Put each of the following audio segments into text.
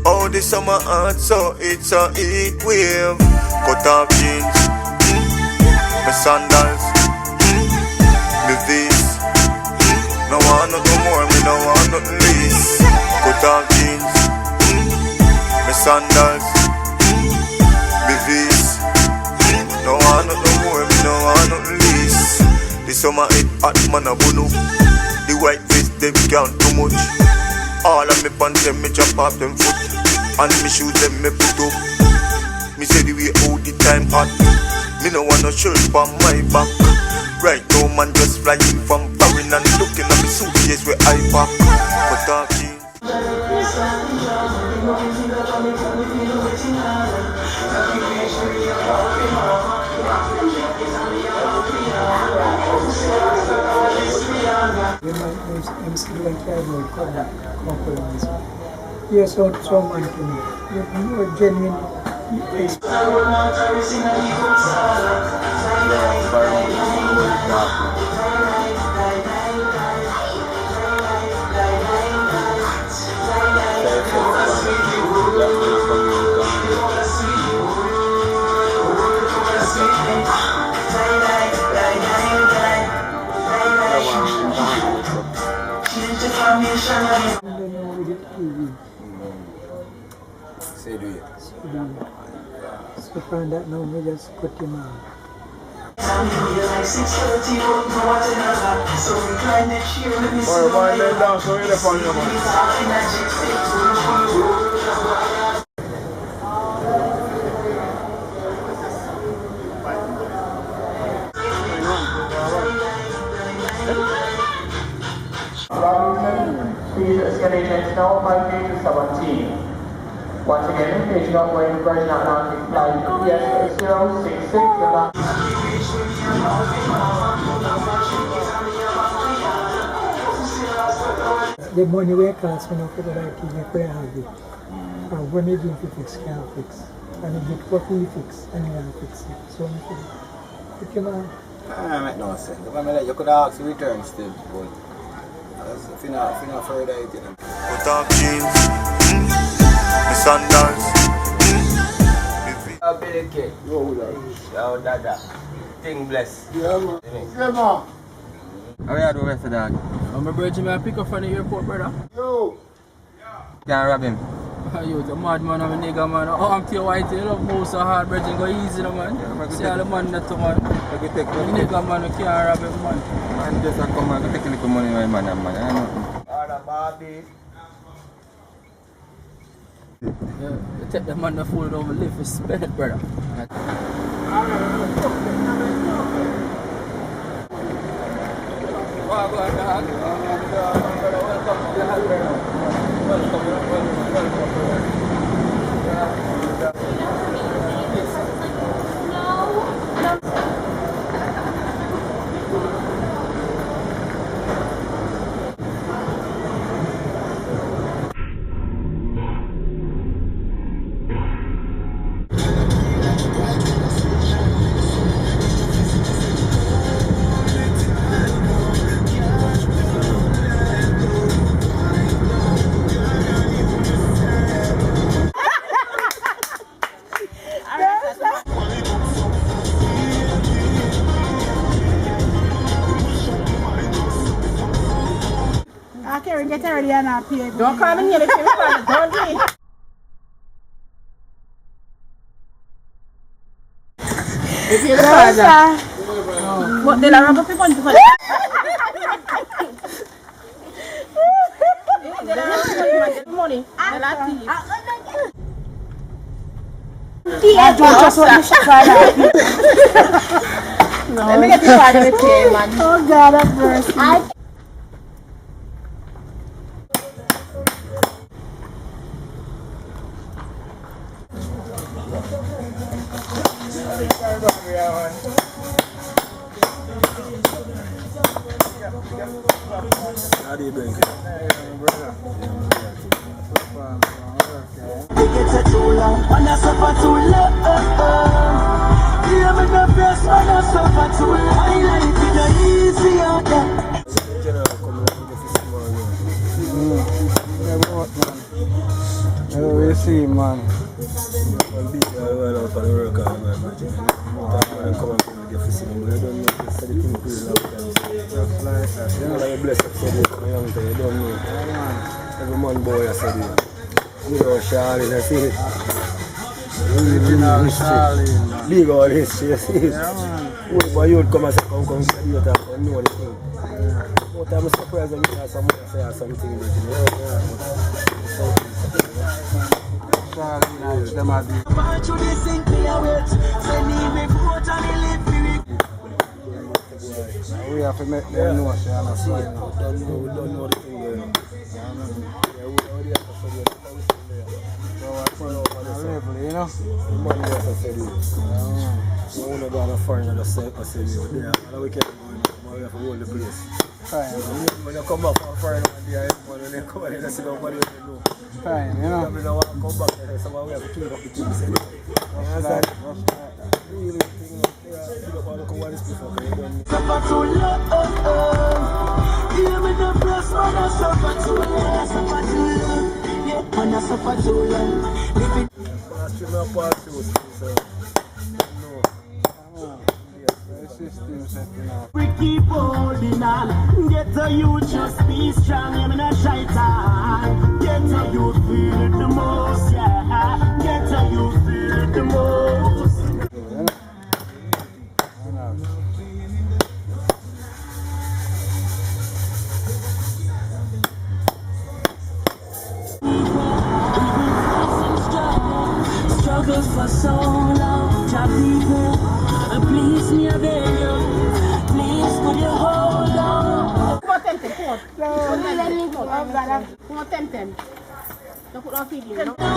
Oh, this summer hot, so it's a heat wave. Cut off jeans, my sandals, my V's. No want nothing more, me no want nothing less. Cut off jeans, my sandals, my V's. No want nothing more, me no want nothing less. The summer it hot, man a bunu. The white vest, them can't too much. All of me pants, them me chop off them foot. And me shoes, them me put up. Me say the way all the time hot. Me no want no shirt on my back. Right now man just flying from foreign and looking at me suitcase where I pack. But talk jeans. I'm still like I will compromise. You're so man to me. You're genuine. So from that now we just put him on. Please escalate now 5 to 17. Once again, page not going version out now, flight yes 066. The money we cost me now for the right thing, I could have it. And when they give you fix, can't fix. And you get what we fix, and you want to fix it. So I should put him on. That make no sense. You could ask to return still, but if you're not further, you know. Cut off jeans, my sandals. Billy K. Yo, Dada. Thing bless. Yeah, man. Yeah, man. How are you doing, Mr. Dog? I'm a virgin, man. Pick up from the airport, brother. Yo. Can't rob him. You the mad man, I'm a nigga, man. Oh, I'm too white. You love most of hard virgin. Go easy, no, man. Yeah, see all the man that, man. You take the nigga, man. You can't rob him, man. Man, just come and take a little money, my man. I know. Order, Bobby. Yeah, you take the man that fool over live for spend it, brother. Get ready and I'll pay. Don't come in here, don't do it. If you're the father. What the rubber people want to put money. Let me get the father with you, man. Oh God, that's mercy. How do you doing? Too long, when I suffer too long. Yeah, I'm in the best when I suffer too long. Life is not easy out there. see, man. One big guy right out on the work hard, man. Man, come and come with your facility. But you don't know if you study things pretty long time. Just like that. You know, like you bless up so good from a young time. You don't know. Every man boy I said it. You know, Charlie, I see it. Original Charlie. Big old history, you see it. Yeah, man. But you'd come and say, come study it and know the thing. But I'm surprised when you have someone say something that you know. Charlie, them are big. We have to make them know, so I'm not saying. We don't know the thing going on. Yeah, we already have to study it. So I follow over the level, you know? The money has to study it. So we don't go on a foreigner to study it. Yeah, and we can't go in, we have to hold the place. Fine. When you come back from a foreigner, when they come in, they see nobody else to know. Fine, you know? We don't want to come back there, so we have to clean up the things. Really, pick up all the cowards before you don't. Suffer too long, hear me the bless man, I suffer too long, suffer too long, yeah, man, I suffer too long. Living. I should not pass through, so no. We keep holding on. Get to you, just be strong. I'm not shy time. Get to you, feel it the most, yeah. Get to you, feel it the most. Struggles for so long, job people, please me a beg you, please put your hold on. Come on, Temtem. Let me go. Come on, Temtem. Don't put on feeding, you know? I'm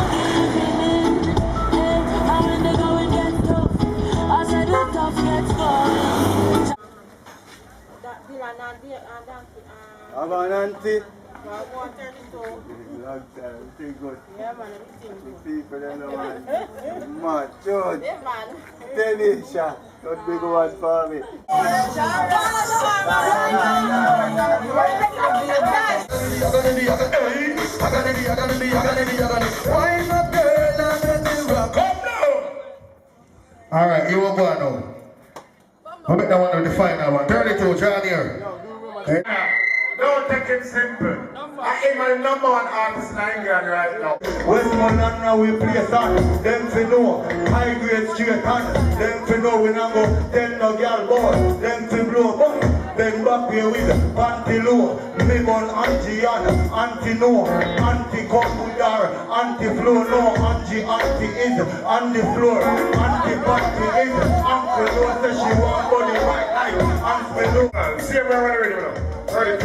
in the going get tough. I said the tough gets going. I'm an auntie. Long time, Too good. yeah, man, everything. People don't know man. Mad, John. Yeah, man. Tanisha. That big one for me. Alright, you will go now. I'll make that one of the final one. 32, John here. Okay. Don't take it simple. I am my number one artist in England right now. Westmoreland now we play song. Them fi know high grade straight hand. Them fi know we not go tell no girl boy. Them fi blow but then back here with panty low. Me gun anti-yan, anti-no, anti-compudar, anti-flow no, anti-is on the floor, anti-panty is. Uncle no say she want body right like Uncle no. See everyone ready now. 32.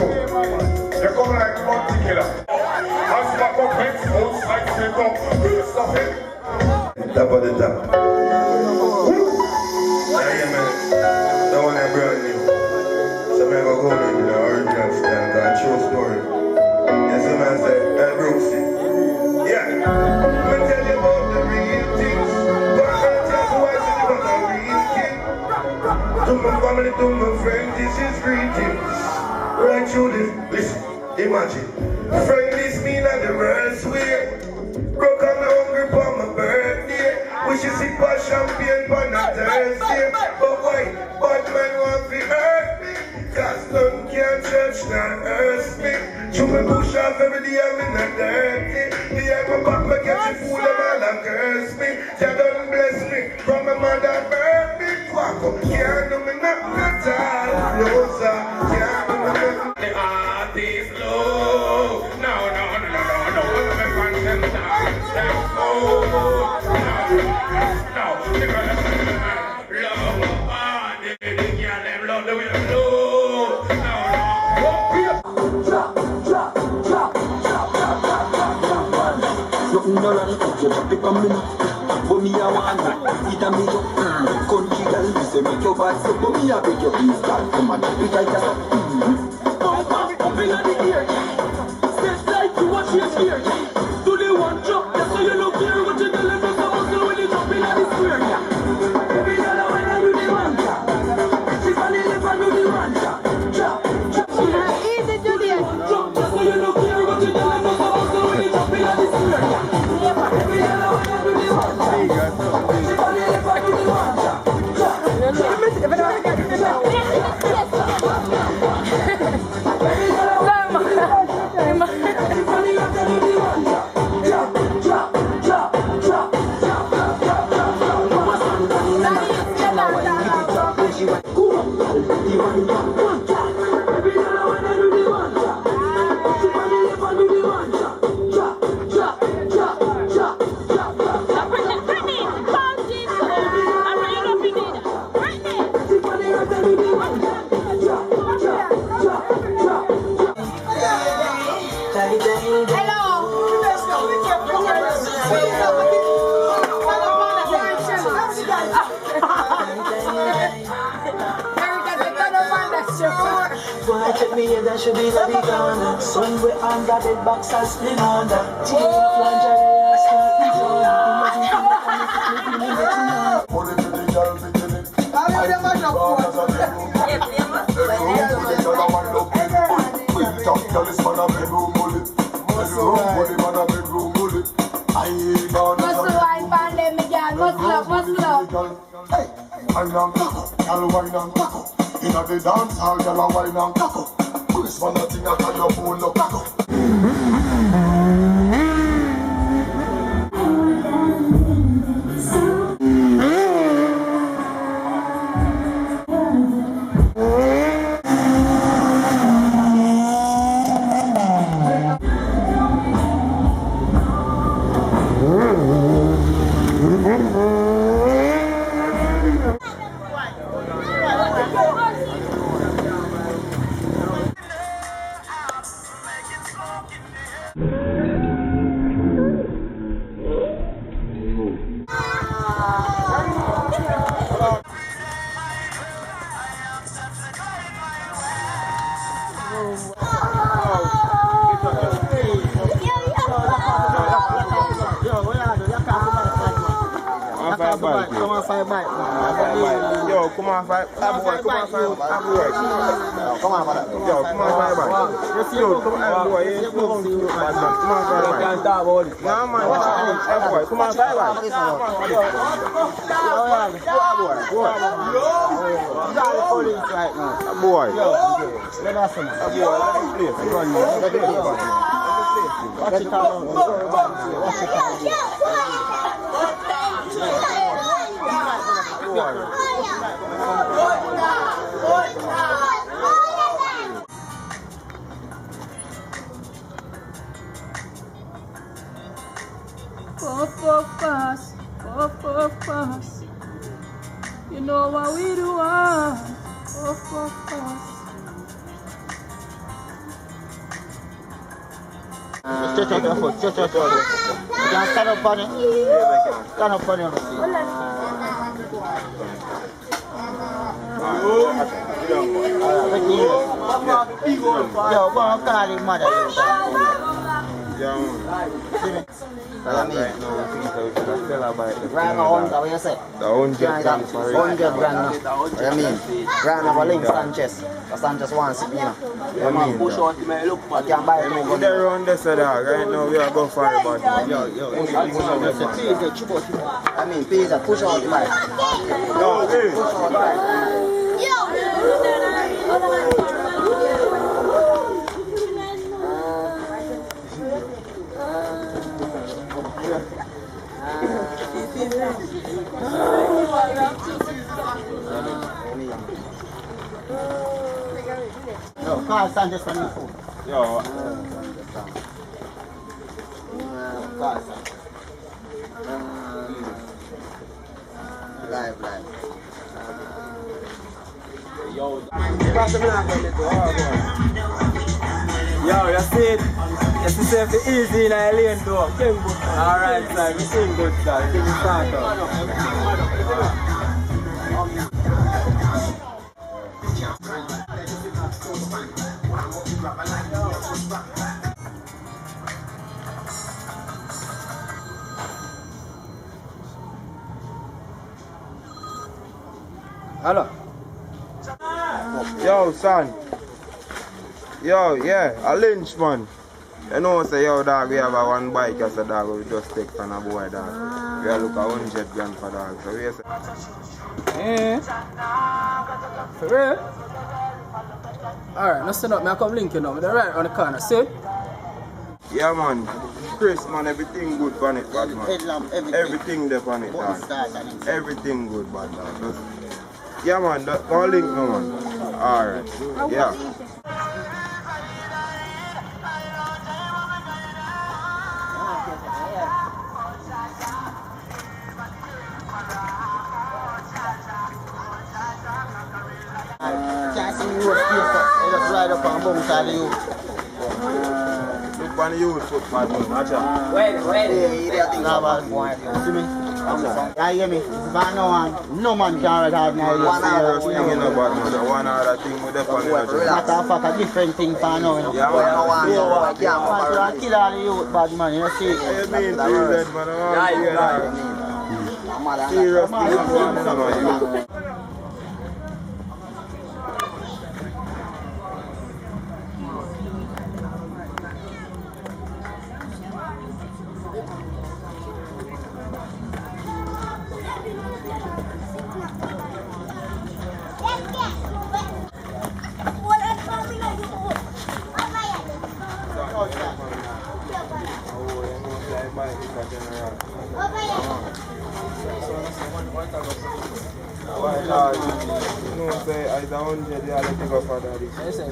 You come like bounty killer. As back up heads, outside straight up. Stop it. Top of the top. Yeah, man. That one I brand new. So I'm going to go into the original stand and true story. Yes, the man said, hey, Brooksy. Yeah. I'm going to tell you about the real things. But I'm going to tell you why I said it was a real thing. To my family, to my friends, this is greetings. Right through this, listen, imagine. Friendly's mean at the worst way. Broke and hungry for my birthday. Wish you see for champagne on a Thursday. But why? Bad man want to hurt me. Cause none can touch nor hurt me. Through my bush off every day I'm in a dirty. The air my back me get you fool them all and curse me. Jah don't bless me from my mother birth me. Quack up, can't do me nothing at all. No sir, can't do me nothing. The art is low. No. I'm a fan them dance. No. Because love my body. The girl them love the way I blow. Nothing no run, you drop it from me now. For me I want that, it a me up. Country girl, you say make your bad so for me I beg your please God, come on, it like a up in the ear, step like you watch your fear. Do the one drop, yeah, so you look here. What you tell them is a muscle when you drop in the square, yeah. Every girl I wanna do the rancha. She's on the left and do the rancha. Drop, Easy to do. drop, yeah, so you look here. What you tell them is a muscle when you drop in the square, yeah. Why check me here, that should be the big gun. Somewhere under the box, I spin under. Team of lingerie, I start the zone. Pull it to the girl, begin it. I see the ball as a bedroom. Bedroom, the girl, I wind up. Quick top, girl, is man a bedroom bully. Bedroom bully, man a bedroom bully. I ain't gone as a bedroom bully. Hey, wine and cock up, girl, wine and cock up. Inna the dance hall, girl, a wine and cock up. This man a thing a call your phone, no cock up. Come on, fight back. Yo, come on, fight. Come on, fight. Come on, fight. Yo, come on, fight back. Yo, come on, boy. Come on, fight back. Can't talk about it. Nah, man. Boy, come on, fight back. Boy. Let us see. Watch it out. Puff. You know what we do, puff. Stretch out your foot, stretch out your foot. You can stand up on it. Stand up on it. Yo, go on, call him mother. Grand 100, what you say? The 100 grand for it. 100 grand now. What you mean? Grand of a link Sanchez. Sanchez wants it, you know. What you mean? Push out him, look. I can buy it. Put the round this dog. Right now we are going for it, but yo. I mean, pizza, push out the bike. No, push out the bike. Yo, call Sanchez on the phone. Yo. Call Sanchez. Live. Yo, you see it? You see if it's easy in a lane door. Alright, sir, we sing good, sir. Give me start up. Hello. Yo, son. Yo, yeah, a lynch man. You know, say, yo, dog, we have a one bike as a dog, we just take from a boy, dog. We have look at 100 grand for dog. So we say, For real? Alright, now stand up, I come link you now. They're right on the corner, see? yeah, man. Chris, man, everything good on it, bad man. Everything there on it, dog. Everything good, bad dog. Just, yeah, man, go link now, man. Alright, yeah. Can't see me road space up. I just ride up and bounce all of you. look on the youth football, watch out. Wait, you think about boy. See me? Yeah, you hear me? If I know one, no man can ride hard now. One other thing in the bottom, one other thing with the funny. Matter of fact, a different thing for now. Yeah, man. Yeah, kill all the youth, bad man, you see? I mean, serious, man. Serious thing is going on, man.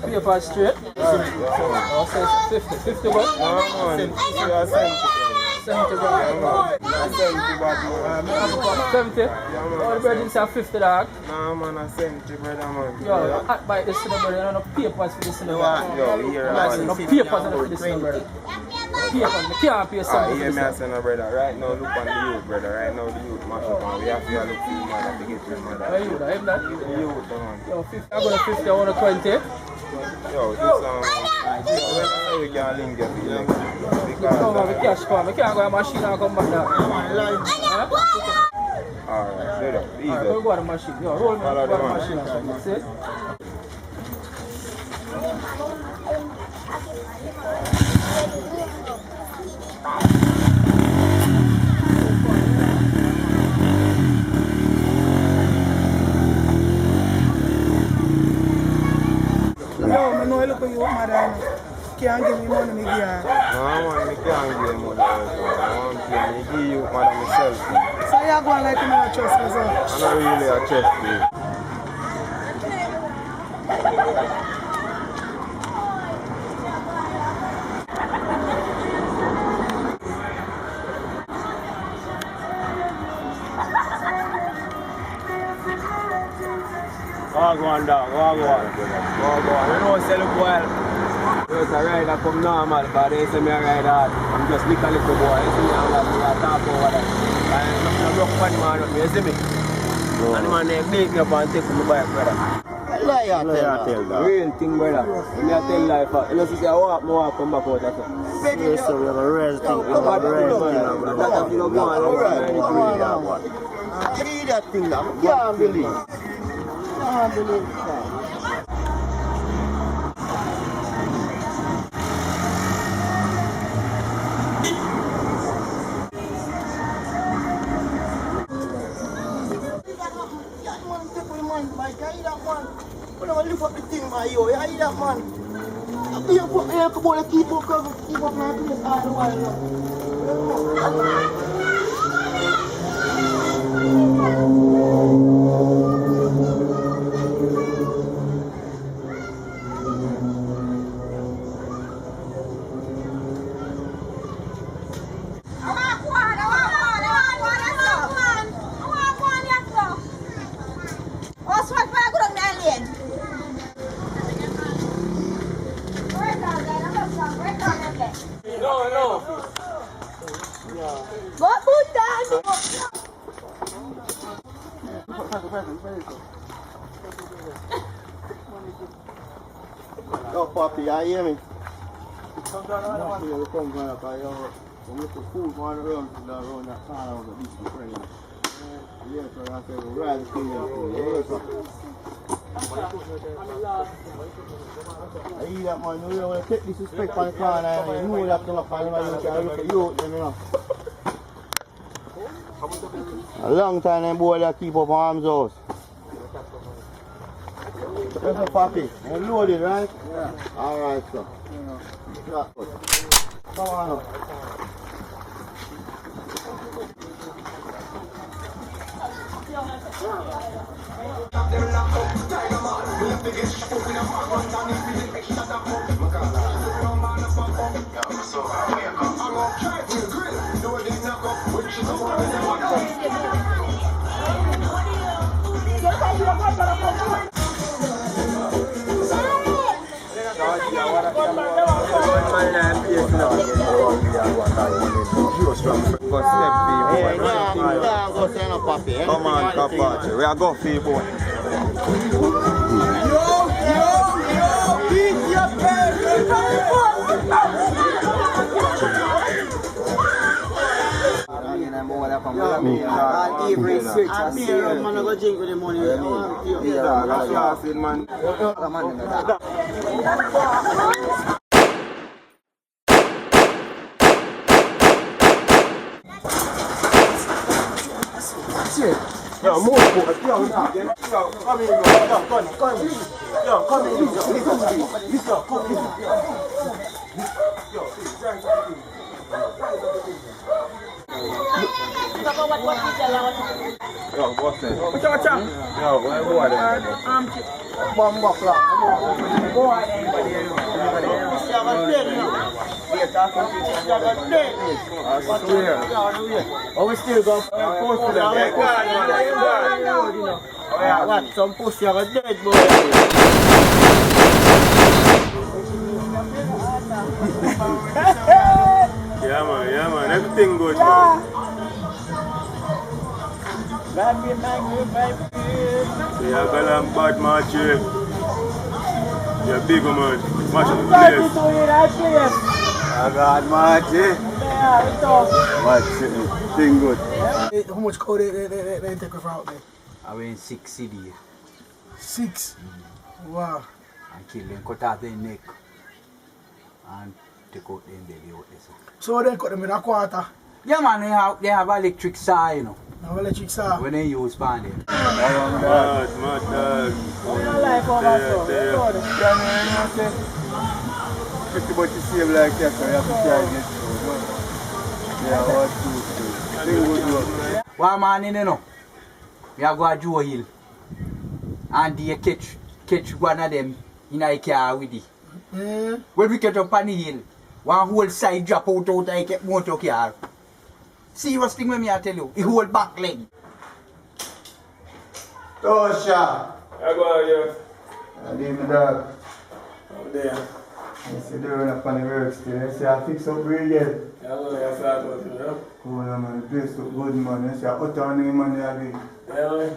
Paper straight? Oh, 50 bucks? No, 70 bucks. 70? All the bread inside 50 dog? No, man, 70 bread, man. Yo, hot bite this in the bread, you know, no papers for this in the bread. Yo, here, man. No papers for this in the bread. Papers, I can't pay something. Here, me I say no, brother. Right now, look on the youth, brother. Right now, the youth mash up, and we have to look for the mother to get rid of mother. Where you, I'm that? The youth, man. Yo, 50, I got a 50, I want a 20. Yo, this we can link it, Come on, we cash come. We can't go to the machine and come back now. Alright, do that. Easy. Alright, go to the machine. Yo, roll me to the machine and come back. See? Yo, I know I look at you, mother. Can't give me money, me give her. No, man, me can't give you money. I want to give you money myself. So you're going like you don't trust me, so? I'm not really a trust you. Go on, dog. Go on. You know, sell a boy. There's a rider come normal, because they say me a ride hard. I'm just lick a little boy. You see me, I'm like, talk over that. I'm rock funny man up, you see me? And the man, they beat me up and take me bike, brother. Lie tell that. Real thing, brother. When I tell life, you know, see, I walk, come back out of it. Yes, so we have a real thing. We have a real thing. That's you know, go on. I need that thing now. I can't believe. I can't believe that. Lift up the thing, my yo, you hear that, man? You come on, keep up, man, this all the while. Yo, papi, you hear me? You come from when you put food on around that car around the beach, friend. Yes, so I said, right, the thing I hear that, man. You want to take disrespect on the car and you know that you're not finding you can look at you, you know. A long time them boy that keep up arms house. That's a papi. You loaded, right? Yeah. Alright, sir. Yeah. Come on up. man in a place now. Go step people. Come on, Kapachi. We are going for you, boy. Beat your parents! Every switch, I'm here, I'm gonna go drink with the money. Yeah, that's what I said, man. Yo, move, boy. Yo, come in, yo, come in. Yo, come in, yo, come in. Yo, try something. Yo, what's that? What's that? Yo, what boy there? Bomb clock. Boy, Oh, we still go post to them. What? Some pussy are dead, boy. Yeah, man, everything good, man. So you're going bad match here. You're big, man. Match of the place. I got match, Match, thing good. how much code they take us out there? I went 6 CD. 6? Wow. And kill them, cut off their neck. And take out them belly out there. So they cut them in a quarter? Yeah, man, they have electric saw, you know. Electric saw? When they use pan them. Mad dog. But you save like that, so you have to try this. Yeah, what to do? One man in, you know, we are going to Joe Hill. And they catch one of them in a car with it. When we get up on the hill, one whole side drop out a motor car. Serious thing when I tell you, the whole back leg. Tosha! I go here. I leave the dog. Over there. You see doing up on the work still. You see I fix up real good. I go there, start with you. Cool, man. The place look good, man. You see I put on the money I do. Yeah,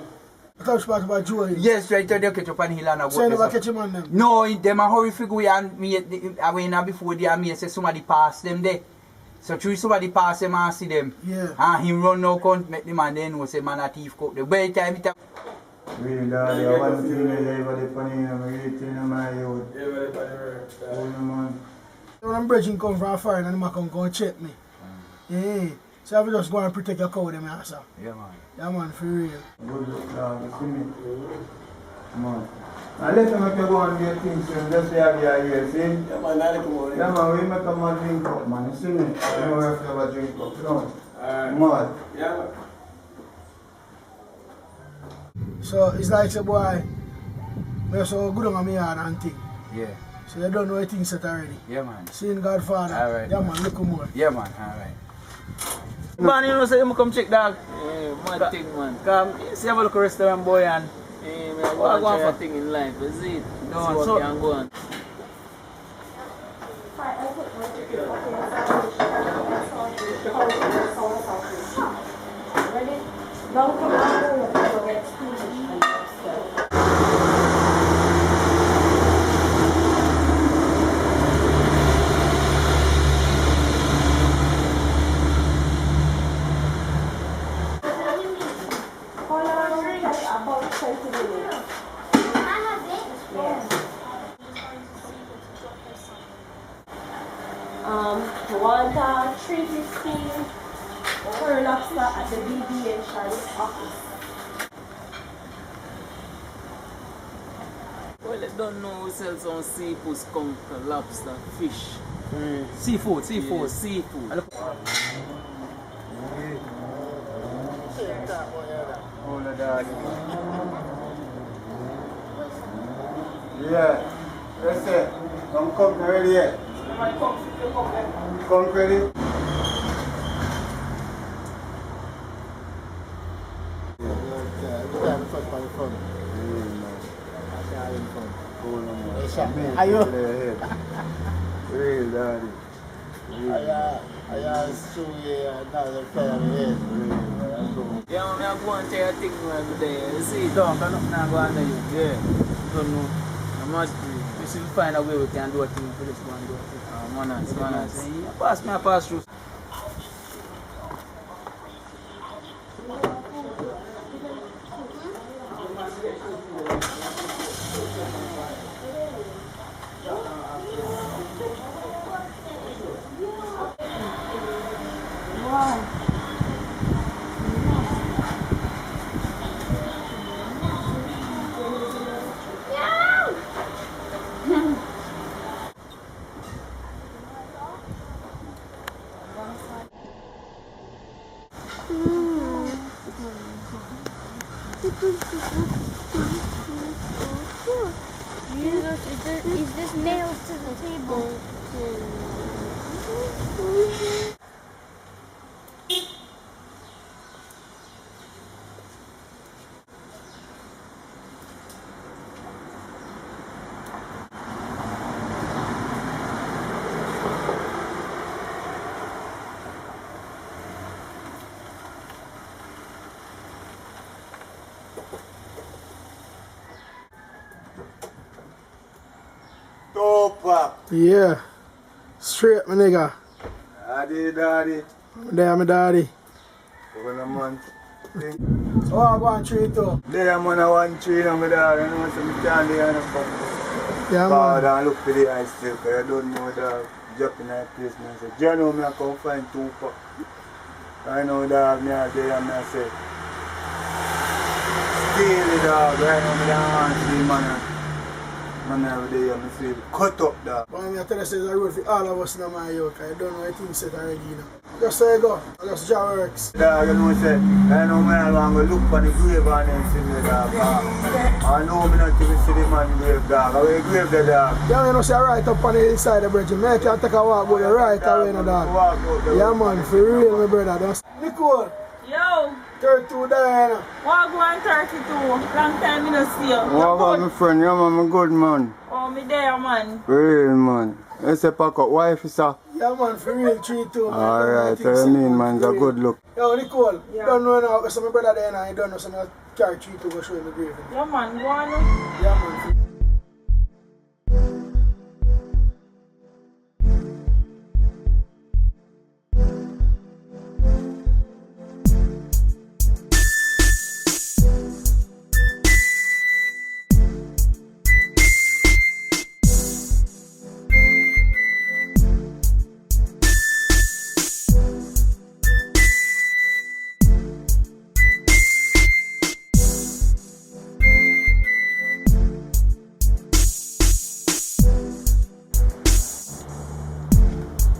I thought you about Joe Hill. Yes, right there, they catch up on the hill and I So you never catch him on them? No, them a hurry figure and me, I went before they and me say somebody pass them there. So through somebody pass them and see them. Yeah. And him run now count make the man then know say man a thief cut the by the time it Really, dog, you want to see me live at the funny, I'm really in my youth. yeah, very funny. Cool, man. When I'm bridging come from far and them come go and check me. Yeah. So I will just go and protect your cow, them answer. Yeah, man. Yeah, man, for real. Good look, dog, you see me? Come on. Now let them make you go and get things, just say I be here, see? Yeah, man, I come on. Yeah, man, we make a man drink up, man, you see me? You know we have to have a drink up, you know? Mad. Yeah, man. So it's like say boy, we're so good on my yard and thing. Yeah. So you don't know anything set already. Yeah, man. Seeing Godfather. Alright. Yeah, man, look more. Yeah, man. Alright. Man, you know, say you come check dog. Yeah, mad thing, man. Come, see have a look at restaurant boy and Yeah, man, I want to try a thing in life, is it? No, See what so- can go on. Rwanda 315 per lobster at the BBN Sheriff's office. Well, I don't know who sells some seafood, skunk, lobster, fish. seafood. Yeah, seafood. Hold the dog. Yeah. Let's say, come ready yet? Come ready? Are you? Real daddy. I just show you another pair of head. Yeah, I'm going to tell you things every day. You see, don't nothing going on you. Yeah. Don't know. I'm not. We should find a way we can do a thing for this one. Do a thing. Manners. Pass me a pass through. Is this nailed to the table? Yeah. Straight, my nigga. Daddy. There, my daddy. Over a month. Oh, I go on 3 too. There, I'm on a 1 tree now, my dog. You know, so I can't do anything. Yeah, man. man. Look for the ice still, because I don't know dog. Drop in that place, man. So, Johnny, I come find 2 pack. I know dog, me are there, and I say, steal the dog. Right now, I don't see man. Man every day, I see cut up dog. But I tell you, it's a road for all of us in my yoke. I don't know anything set already, you know. Just so you go, just job works. Dog, you know, say, I know man, I'm going to look for the grave and then see the dog. I know me not even see the man grave dog. I will grave the dog. Yeah, you know, say right up on the inside of the bridge. Make you take a walk, go the right away, no dog. Yeah, man, for real, my brother. That's Nicole. Yo. 32 Diana. What go on 32? Long time I don't see you. What about my friend? Yeah, man, I'm good, man. Oh, me there, man. Real, man. You say pack up wife, sir? Yeah, man, for real, 3-2, man. Alright, so you mean, man, it's a good look. Yo, Nicole, you don't know now, because my brother there now, you don't know, so I'm carry 3-2 go show you the grave. Yeah, man, go on. Yeah, man.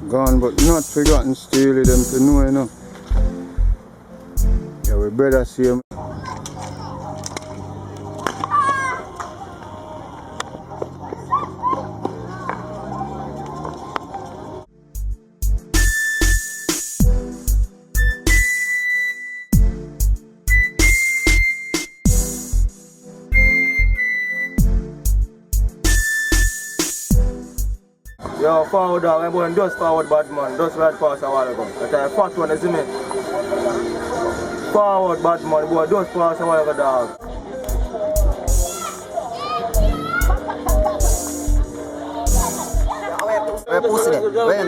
Gone but not forgotten still them to know, you know. Yeah, we better see him. Yo, forward dog, I'm going just forward bad man, just right past a while ago. That's a fat one, you see me? Forward bad man, boy, just past a while ago dog. Where pussy there? Where in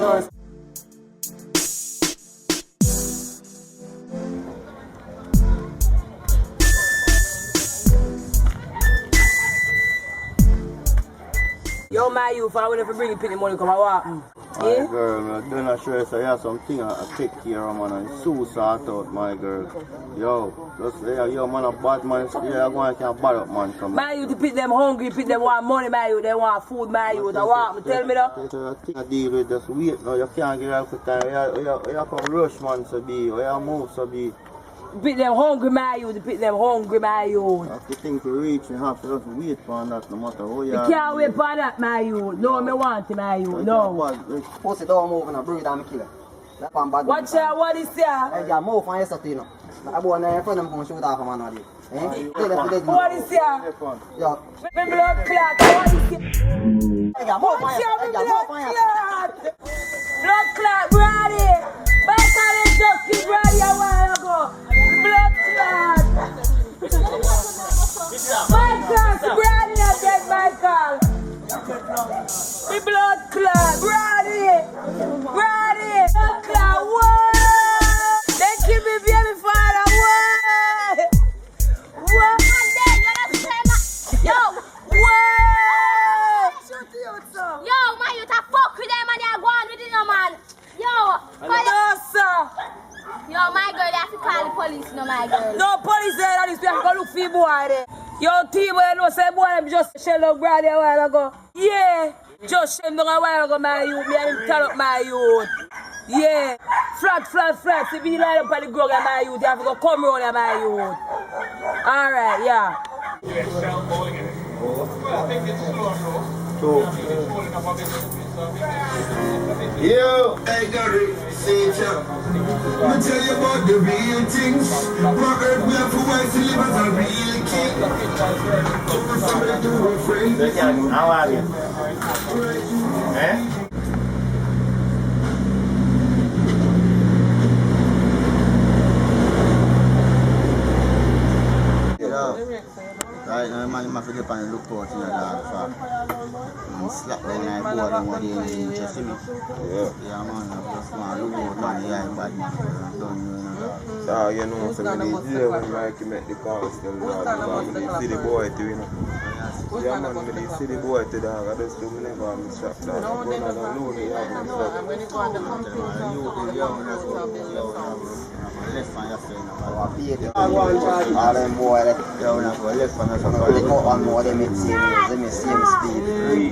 there? Yo, my youth, I will never bring you penny money come and walk. My girl, man, do not sure so you have something I take care of, man, and so sort out, my girl. Yo, just yo, man, a bad man, yeah, I'm going to bad up, man. Come my youth, you pick them hungry, pick them want money, my youth, they want food, my youth, I want, tell me that. I deal with just wait, no, you can't get out of time, you come rush, man, so be, you move, so be. Pick them hungry, my youth, pick them hungry, my youth. If you think to reach, you have to just wait for that, no matter how you You can't wait for that, my youth. No, me want it, my youth, no. Pussy don't move and I breathe and kill it. That's one bad watch out, what is that? Hey, you move and you you know. I want to friend them come shoot off a man already. What is here? Yo. My blood clot. What is here? What's here? My blood clot. Blood clot, Brady. Michael is just give Brady a while ago. Blood clot. Michael, Brady is dead, Michael. My blood clot. Brady. Brady. Blood clot. What? They keep me baby father. What? What? Yo! What? Yo, man, you ta fuck with them and they are going with it, no man. Yo! No, sir. Yo, my girl, they have to call the police, no, my girl. No police there, that is we have to go look for your boy there. Yo, T-boy, you know, say boy, them just shell up Brady a while ago. Yeah, just shell down a while ago, my youth. Me and him turn up my youth. Yeah, flat. If you line up on the grog of my youth, you have to go come round at my youth. Alright, yeah. Yo, hey Gary, say it up. Let me tell you about the real things. For earth we have to wise to live as a real king. Come from the to a friend. How are you? Eh? Right now, man, you have to get on the lookout in the dog and slap down like board and what they interest in me. Yeah, man, I just want to look out on the eye bad man. Don't know, so, you know, so when they deal when Mikey make the calls, they'll because they see the boy too, you know. Yeah, man, when they see the boy too, dog, I just do me never have me strap down. I'm going to know they have me strap. I'm going to go on the left on your friend, all them boys that go left on your friend, they go on more, they make same speed.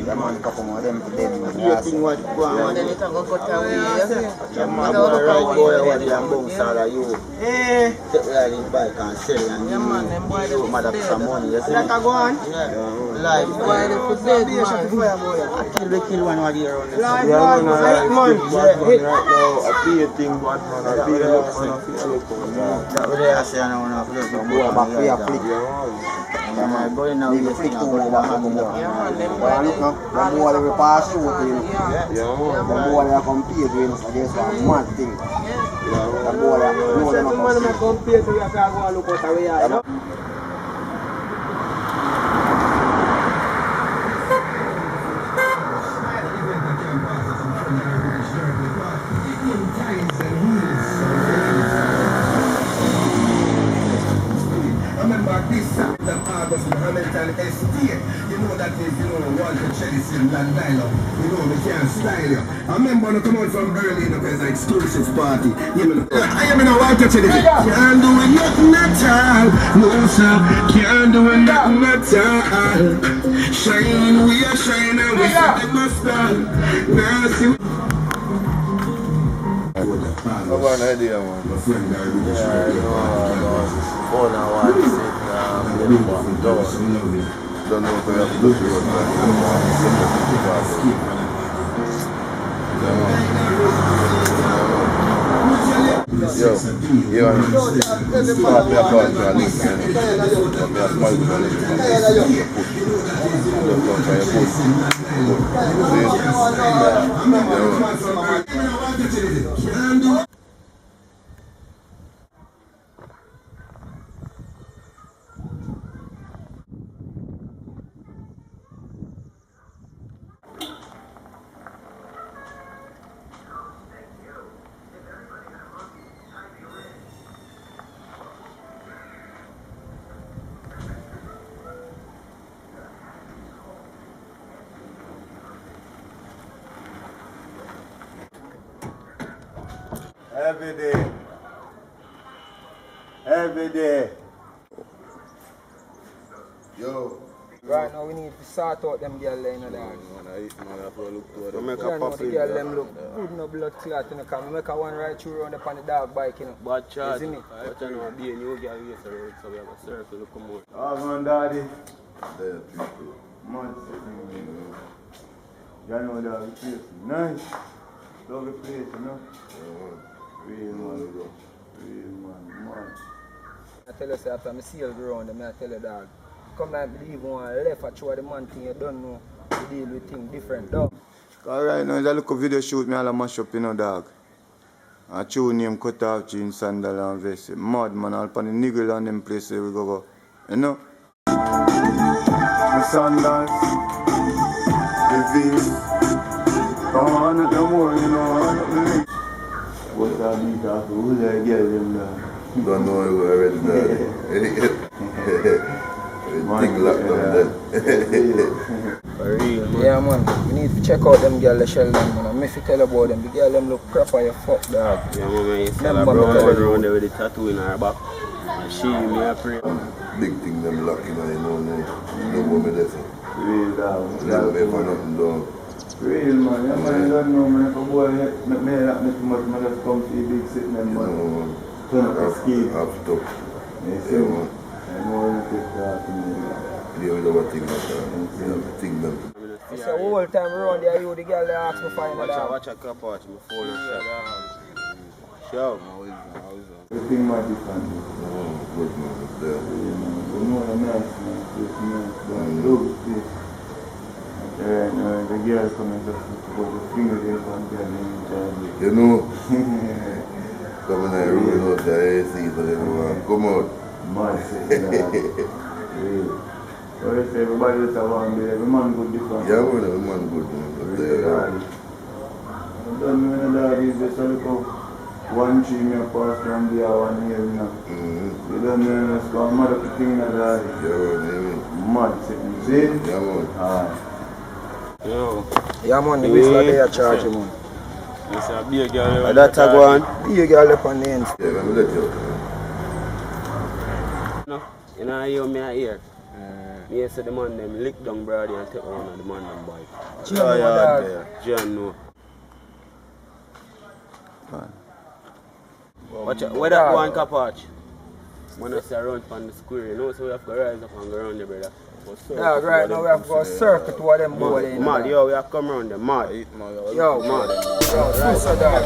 They man couple more them to them. You think what go on? Then you can go cut away. Your man go right boy what they bounce all of you. Take like this bike and sell it and you mother for some money. You see that go on? Life boy, they put dead man. I kill one what you around. Life man. Right now, I pay a thing, but man, I pay a lot. That way I say I don't want to look more back for your flick. I'm going now with the flick to go back and go. The boy will pass through to you. The boy will compete with us against a mad thing. The boy will know them compete to you and go and look out the way I know. Hamilton Estate, you know that is, Walter Chelsea and Land Dialogue, we can't style you. I remember when I come out from Berlin, because it's an exclusive party. I am in a Walter Chelsea. Can't do it nothing at all. No, sir, can't do it nothing at all. Shine, we are shining, we set the mustard. Now see. I have an idea, man. Yeah, all I want to say, don't know if I have to do it, yo, start me a call to a link, me a smile to a link, Every day. Yo. Right now we need to sort out them girls in the dance. We make a puff in there. Them look good, no blood clot, you know, because we make a one right through around upon the dog bike, you know. Bad charge. Isn't it? I don't know, be a new girl here, so we have a circle to come out. Oh, man, daddy. There, people. Months. You know that place. Nice. Lovely place, you know? Real man, bro. Real man, man. I tell you, say, after I see you ground, I tell you, dog. Come like believe one left at show the man thing you don't know. You deal with things different, dog. Alright, now, there's a little video shoot me all a mash up, you know, dog. I chew name cut off jeans, sandal and vest. Mad man, all pan the niggle on them places we go. You know? The sandals, the vest. Come on, not no more, you know, not the link. What are these guys? Who they get them there? Don't know you already there. Everything locked down then. For real, man. Yeah, man. We need to check out them girls, the shell them, man. I'm if you tell about them, the girl them look proper, you fuck, dog. Yeah, man, you sell a brown one around there with the tattoo in her back. And she, me a pray. Big thing them locking on, you know, no more me listen. Real, dog. Never ever nothing done. Real, man. Yeah, man, you don't know, man. If a boy make me that much, man, just come to the big sitting them, man. Turn up the ski. After. Yeah, man. I know you take that to me. Yeah, we don't think like that. Yeah, think them. It's a whole time around there, you, the girl, they ask me for you, dog. Watch a cup watch my phone and shut. Show. Everything might be fun. Good man, it's there. You know the nice, man. It's nice. Look, this. Right now, the girl coming just to put the fingernails on them. You know? Come in there, roll out there, see for everyone. Come out. Mad, real. So I say everybody just have one day, every man good different. Yeah, man, every man good, man. I don't know when the dog is just a little one tree me pass from there, one here, you know. You don't know, it's called mad up the thing in the dog. Yeah, man. Mad, see? Yeah, man. Alright. Yo. Yeah, man, the whistler they are charging, man. Yes, a big girl. That's a one. Big girl up on the end. Yeah, let me let you. No, you know, you me a hear. Me say the man them lick down brody and take one of the man them boy. John no. Watch out, where that one capatch? When I say around from the square, you know, so we have to rise up and go around there, brother. Yeah, right now we have to go circle to what them boy in. Mad, yo, we have to come around there, mad. Yo, mad. Yo, right, so dog.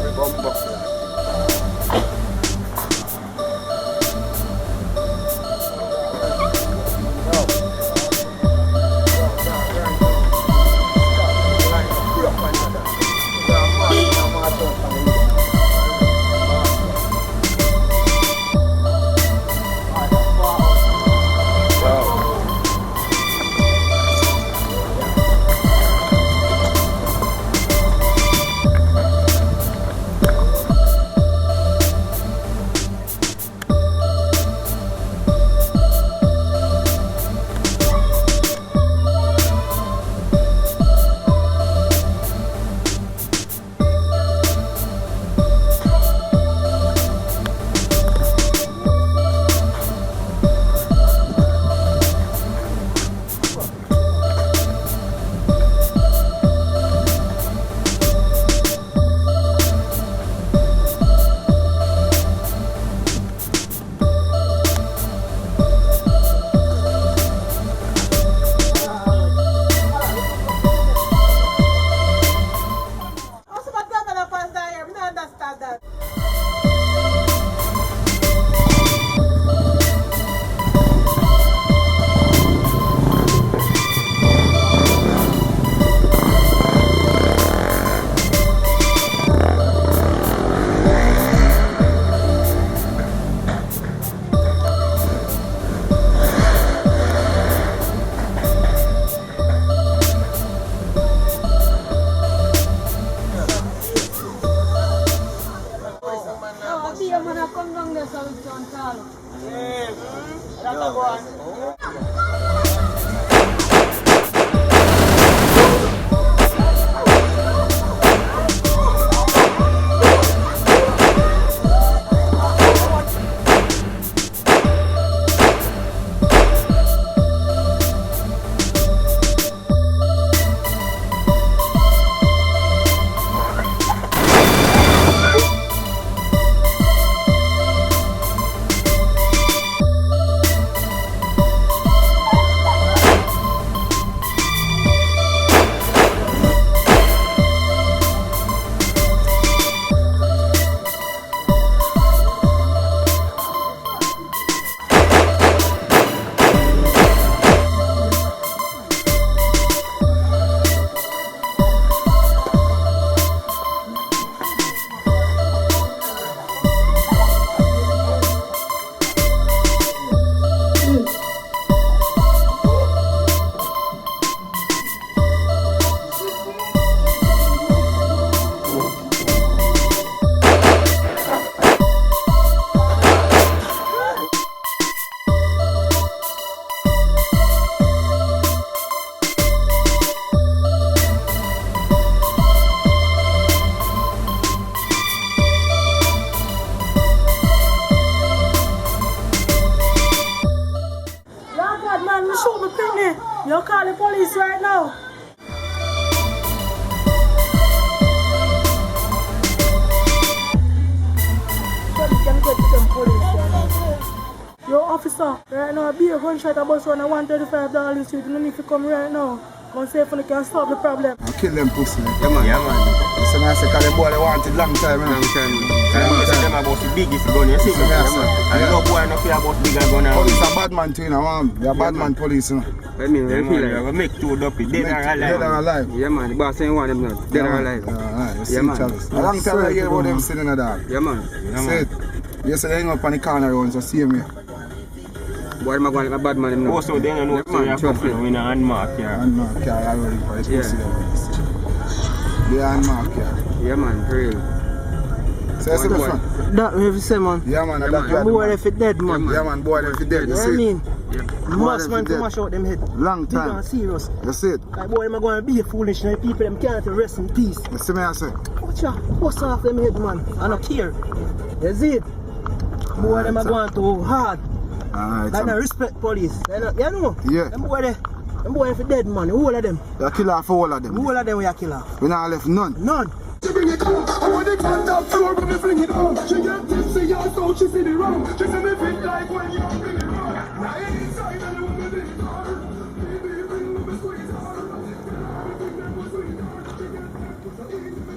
police right now. Can get to them police right now. Yo, officer, right now, be a gunshot about $135 street. You don't need to come right now. Come say if you can stop the problem. I'll kill them pussy. Yeah, man. Yeah, man. Listen, I say, because the boy they wanted long time. Long time. Them about the biggest gun, you see? And no boy no fear about bigger gun. Police are bad man too, you know. They are bad man police, you know. I mean, we feel like we make two dopey, dead or alive. Dead or alive. Yeah, man. The boss saying one of them not. Dead or alive. Yeah, man. A long time I hear about them sitting in the Yeah, man. See it? You say they hang up on the corner around, so see me. Boy, I'm going to bad man. Them also, they don't know what you're coming with a handmark here. Handmark here, I already for it. The handmark here. Yeah, man, for real. So you see the front? That we have to say, man. Yeah, man. The boy if it dead, man. Yeah, man. Boy if it dead. You see it? I mean? Most man to mash out them head. Long time. Big and serious. You see it? Like boy, I'm going to be foolish now. People them can't rest in peace. You see me I say? Watch out. Bust off them head, man. I don't care. You see it? Boy, them are going too hard. Alright. Like they respect police. They not, you know? Yeah. Them boy if it dead, man. All of them. You kill off all of them. All of them we are kill off. We not left none. None. She bring it on, I want it on that floor when me fling it on. She get tipsy and so she see the wrong. She say me fit like when you bring it on. Now inside and you me bring it on. Baby bring me squeeze hard. Bring me squeeze hard. She get tipsy and so easy me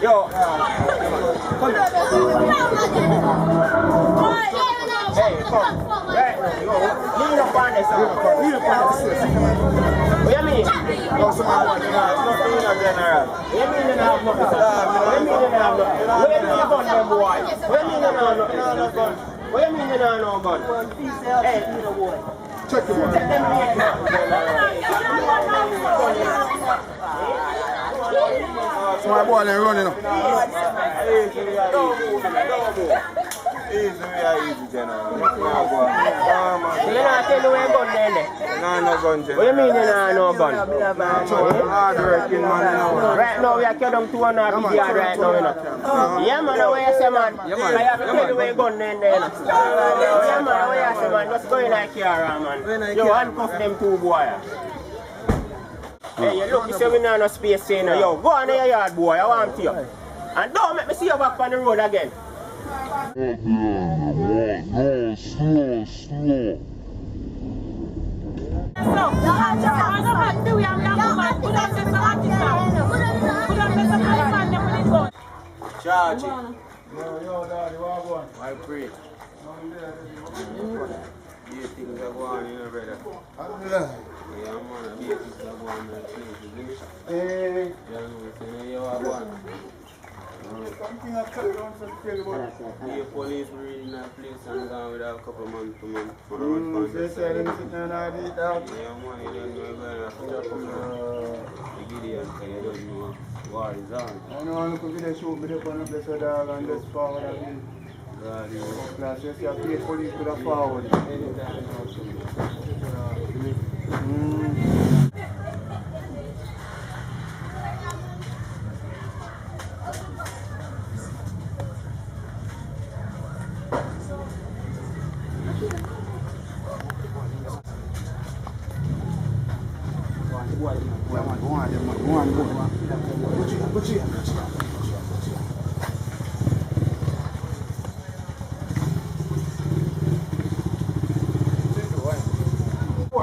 Yo. Hey, come. Right. Lean up on this. Lean up on this. What you mean? No, someone nothing in general. What you mean you have nothing? What you mean you have nothing? What you mean you gun them boy? What you mean you have nothing? What you mean you have no gun? Hey, check the one. Check them So my boy they running up. Easy, general. You not tell me where gun there? No gun, general. What you mean you not no gun? Hard working man. Right now we are killing 2.5 yard right now, you know. Yeah man, what you say man? I have to tell you where gun there, you know. Yeah man, what you say man? Just go in like here, man. Yo, handcuff them two boy. Hey, you look, you say we not no space saying, yo, go on in your yard boy, I want you. And don't make me see you back on the road again. Charge it. Yo, daddy, what going? I pray. These things are going, you know, brother. Yeah, man, these things are going, man. Hey. Yeah, you know what going. Something I tell you on some crazy one. The police were in that place and gone with a couple of months to months. They say they sit down and eat out. Yeah, man, you don't know about the Gideon, because you don't know war is on. I know I'm looking for the shoot me up on the blessed dog and just forward and in. God, you know. Class, you see a place police to the forward.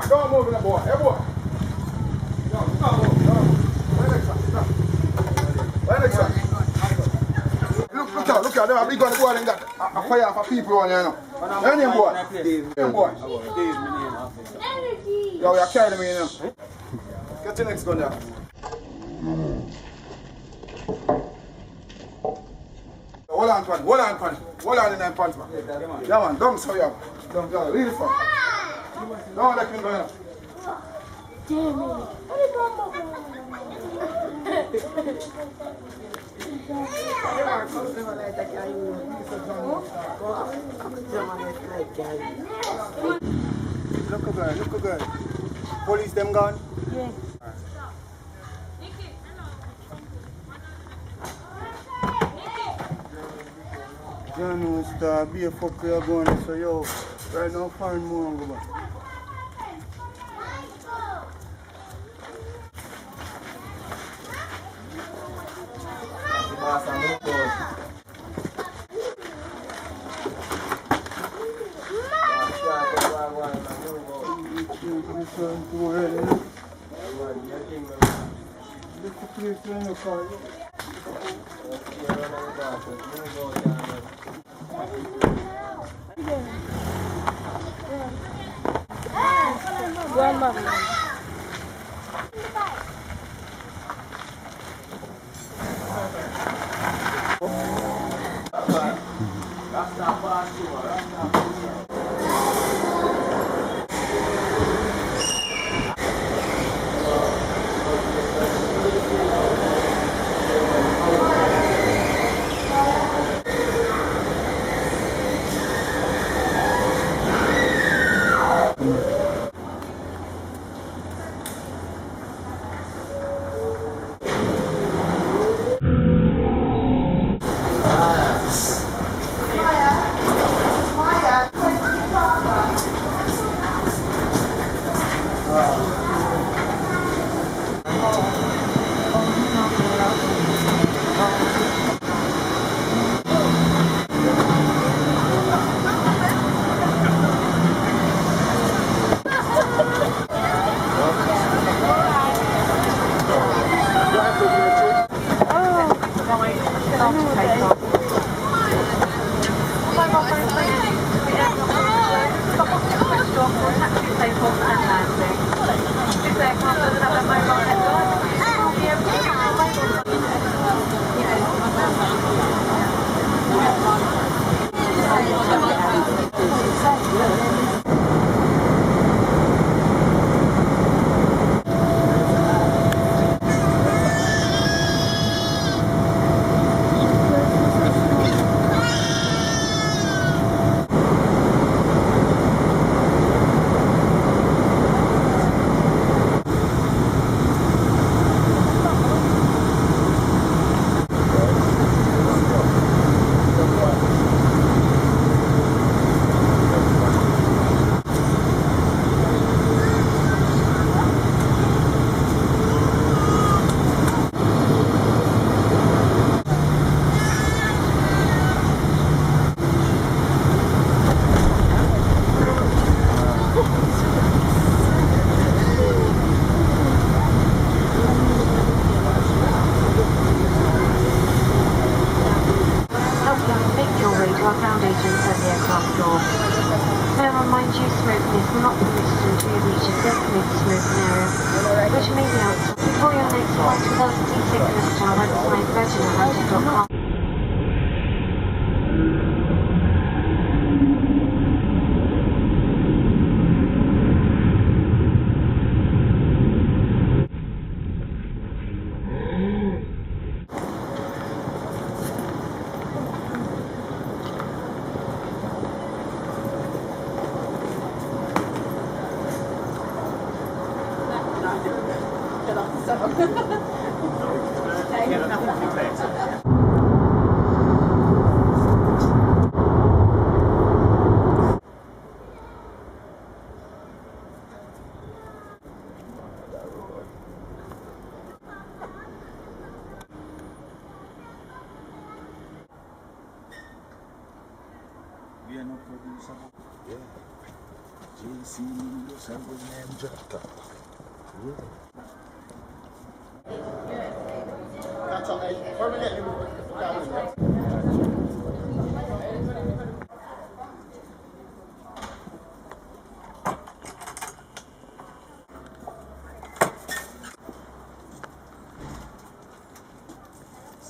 Don't move that boy. Hey boy. a big gun boy and got a fire for people on you know. Your name boy? Name boy? Yo, you're carrying me, you know. Get your next gun there. Hold on, pan. Hold on, pan. Hold on in them pants, man. Yeah, man. Don't so yeah. Don't go. Leave it for. Don't let me go now. Look good, look good. Police them gone? Yeah. You know, star, be a fuck you're going so yo, right now find more and go back.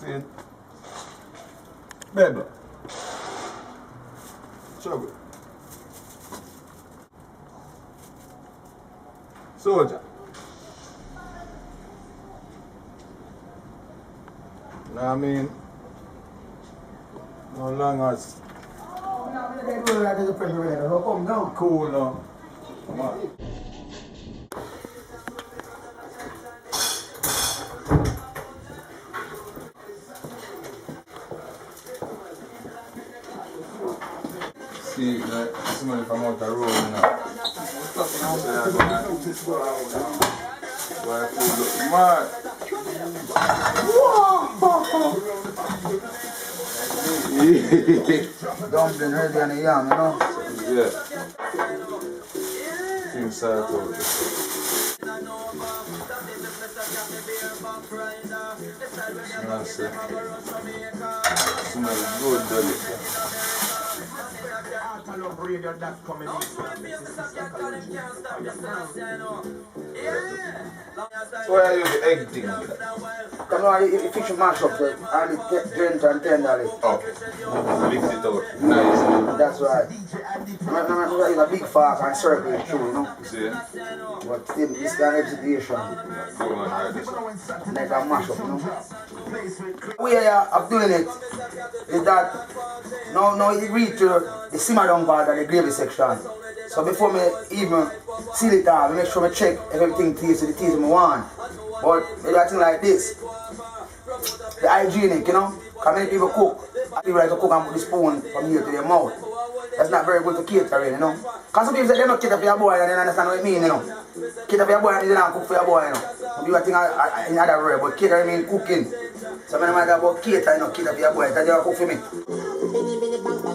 See? Baby. Trouble. Soldier. You know what I mean? No longer as cool now. Come on. See, like, somebody come out the road now. Why food look mad? Dumpling ready on the yam, you know? Yeah. Things start out. Smells good, doesn't So why are you the egg thing? Come on, you fish and mash up the gentle and tenderly. Okay. Lift it out. Nice. That's right. I'm a big fork and circle it through, you know? See? But still, this kind of execution. Go on, right this one. Like a mash up, you know? The way of doing it is that now you reach to the simmer down part of the gravy section. So before me even seal it off, I make sure I check if everything tastes to the taste I want. But maybe I think like this. The hygienic, you know? Because many people cook. People like to cook and put the spoon from here to their mouth. That's not very good for catering, you know? Because some people say they don't cater for your boy and they don't understand what it means, you know? Cater for your boy and they don't cook for your boy, you know? Some people think in other words, but catering means cooking. So when I matter about cater, you know, cater for your boy, that's just cook for me.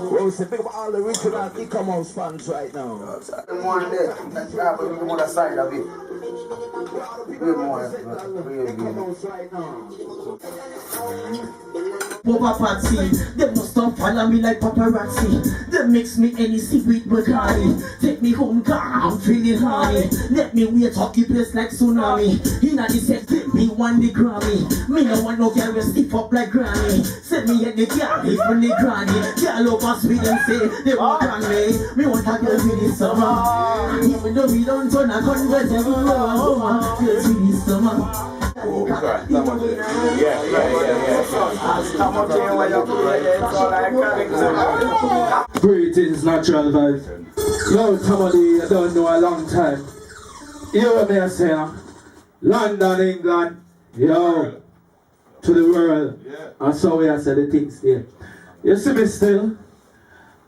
Well, say pick up all the original e-commerce fans right now. One day, that's the other side of it. Good morning. Papa Patsy, they must not follow me like paparazzi. They mix me any with Bacardi. Take me home, car, I'm feeling horny. Let me wait up the place like tsunami. Inna the set, take me one the Grammy. Me no want no girl will stiff up like granny. Send me at the car, even the granny. Girl over sweet and say they want me. Me want a girl with the summer. Even though we don't turn a convert every woman. Girls with the summer. Oh, God. Yeah. Greetings, natural vibes. Yo, Tamale, I don't know a long time. You know what I say? London, England, yo, to the world. Yeah. And so we are saying the things there. You see me still?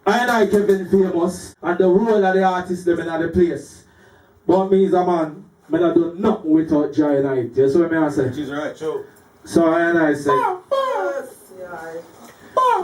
I Kevin famous, and the role of the artist them in the place. But me as a man, I don't do nothing without joy and night. You see what I say? She's right, Joe. So I say,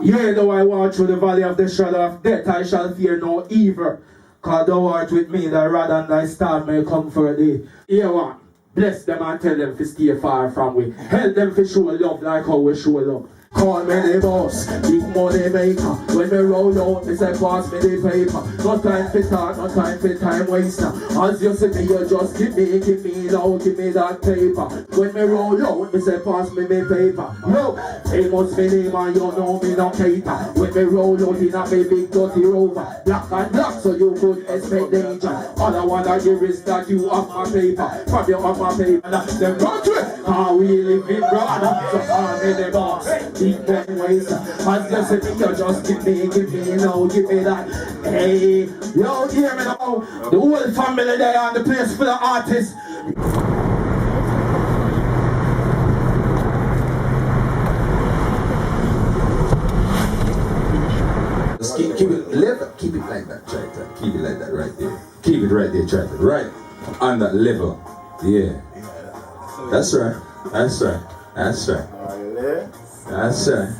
yeah, though I walk through the valley of the shadow of death, I shall fear no evil. Cause thou art with me, thy rod and thy staff may comfort thee. Here one, bless them and tell them to stay far from me. Help them to show love like how we show love. Call me the boss, big money maker. When me roll out, me say pass me the paper. No time for talk, no time for time waster. As you see me, you just give me now, give me that paper. When me roll out, me say pass me the paper. Yo, famous me name and you know me no cater. When me roll out in a me big dirty rover, black and black so you could expect danger. All I wanna give is that you have my paper. From you have my paper, them run to it. How we live in brother, so call me the boss. Big money waster. As you see me, you just give me now, give me that. Hey, yo, hear me now. The whole family there on the place for the artists. Just keep it level. Keep it like that. Try to keep it like that right there. Keep it right there. Try it right on that level. Yeah. That's right. That's right. That's right. That's right.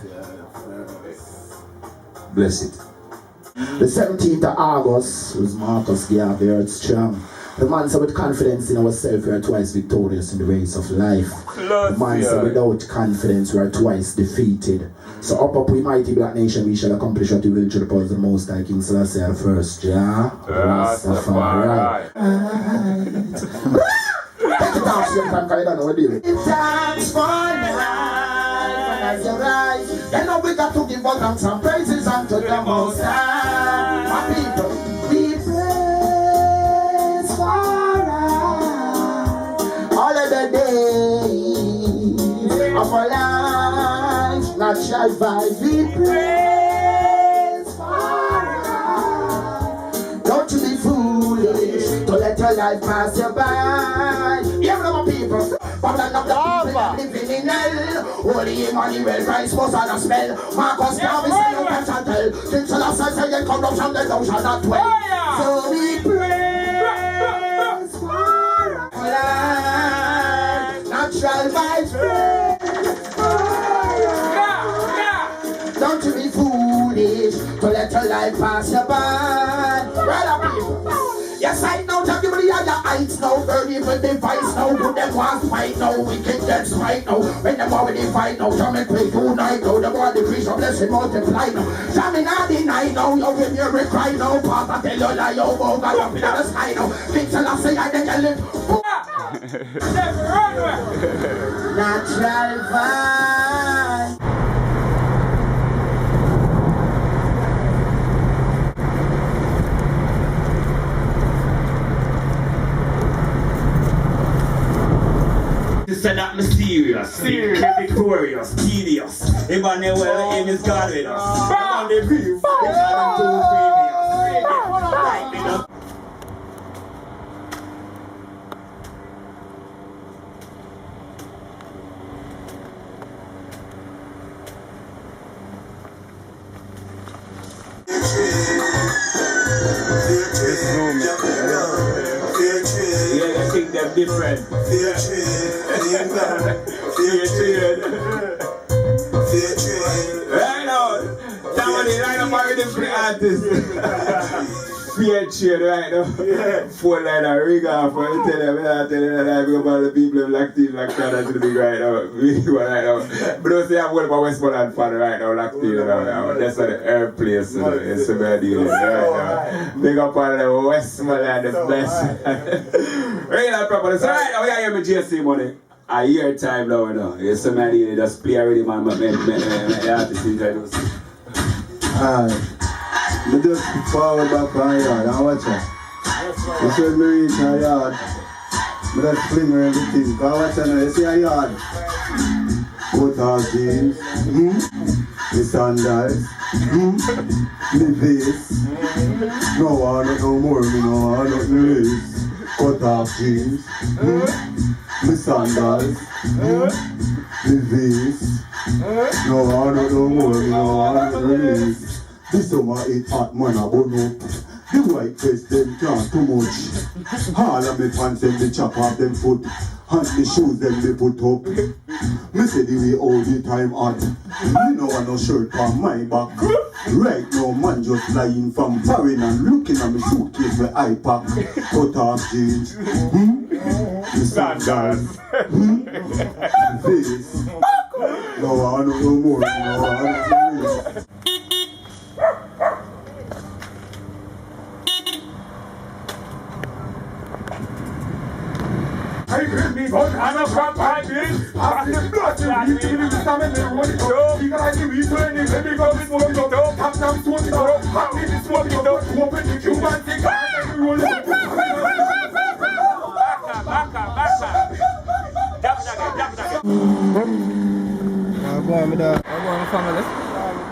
Bless it. The 17th of August was Marcus Garvey Earth Strong. The man said with confidence in ourselves we are twice victorious in the race of life. The man said without confidence we are twice defeated. So up we mighty black nation we shall accomplish what we will through the powers of the Most High King Selassie the First. Jah Rastafari. Take it off, you can't know what you're doing. Thanks for life. as you rise. You know we got to give all thanks and praises unto the Most High. My people, we praise for all of the days of our life. Natural vibes, we praise for. Don't you be foolish to let your life pass you by. Here are my people. Babylon of the people living in hell. Holy Emmanuel, Christ was on a spell. Marcus Garvey said you can't tell. King Selassie said you corruption, the thou shall not dwell. So we praise for life. Natural vibes, praise for. Don't you be foolish to let your life pass you by. Right people. Yes, I know that you really are the heights now. Very evil device now. Put them want fight now. Wicked gets right now. When them already fight now. Jamaican quick unite now. The more decrease of blessing multiply now. Jamaican not deny now. You when you cry now. Papa tell you lie. You go God up in the sky now. King Selassie I tell you. Natural vibe. Said that mysterious, victorious, tedious. Emmanuel, the aim is God with us. On the view, yeah, I think they're different. Fear trade. Right now, somebody right up already for the artist. Fear trade right now. Phone line and ring off. I tell them that about the people of Black Team like that to the big right now. Right now. But don't say I'm going for Westmoreland fan right now, Black Team. That's at the air place. It's a bad deal. Right now. Big up on the Westmoreland, the best. Regular property. So right now, we are here with JC Money. A year time now, Yes, somebody just play already, man. My artist enjoy those. Alright. I just forward back on yard and watch it. You see me reach a yard. I just fling her everything. Because watch it now, you see a yard. Put off jeans. The sandals. The vest. No one no more, me no one no race. Cut off jeans. The sandals. The vest. No one no more, me no one no race. This summer it hot man a burn up. The white face them can't too much. All of me pants them they chop off them foot. And the shoes them they put up. Me say the way all the time hot. Me no want no shirt on my back. Right now man just flying from foreign and looking at me suitcase with eye pack. Cut off jeans. The sandals. Face. No one no more. No one. I bring me gun and a crap piping. Pass the blood to you, to the stomach, and roll it up. You got to give it to any baby girl, it's smoking it up. Tap them, smoking it up. Hot me, it's smoking it up. Open the cube and take it and roll it up. Back up. Jab nugget. Go on, me dad. Go on, family.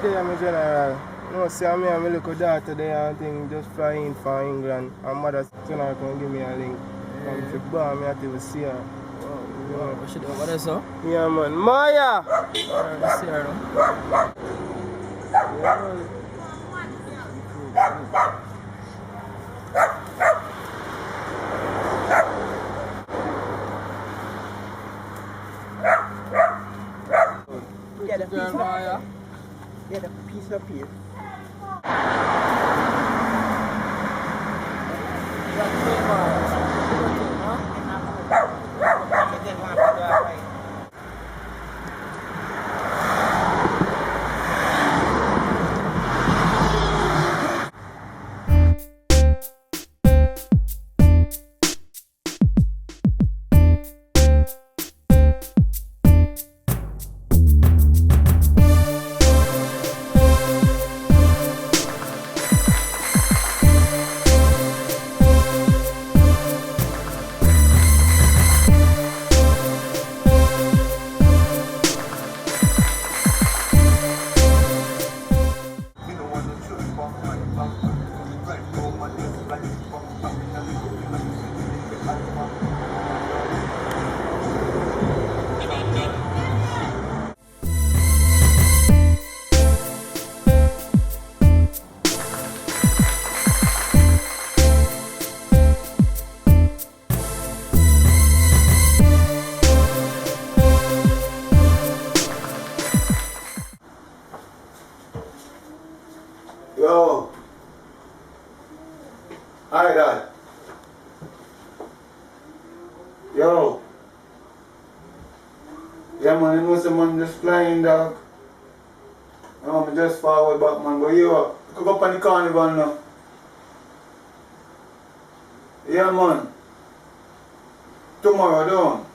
Yeah, me general. No, see, I'm here, my little daughter there and thing just flying for England. And mother tonight can give me a link. I'm to bar me to see her. What should do? What is that? Yeah, man. Maya! Let's see her now. Get a piece of Maya. Get a piece of here. Yeah, man, you know some man just flying, dog. I just forward back, man. But you could go up on the carnival now. Yeah, man. Tomorrow, don't.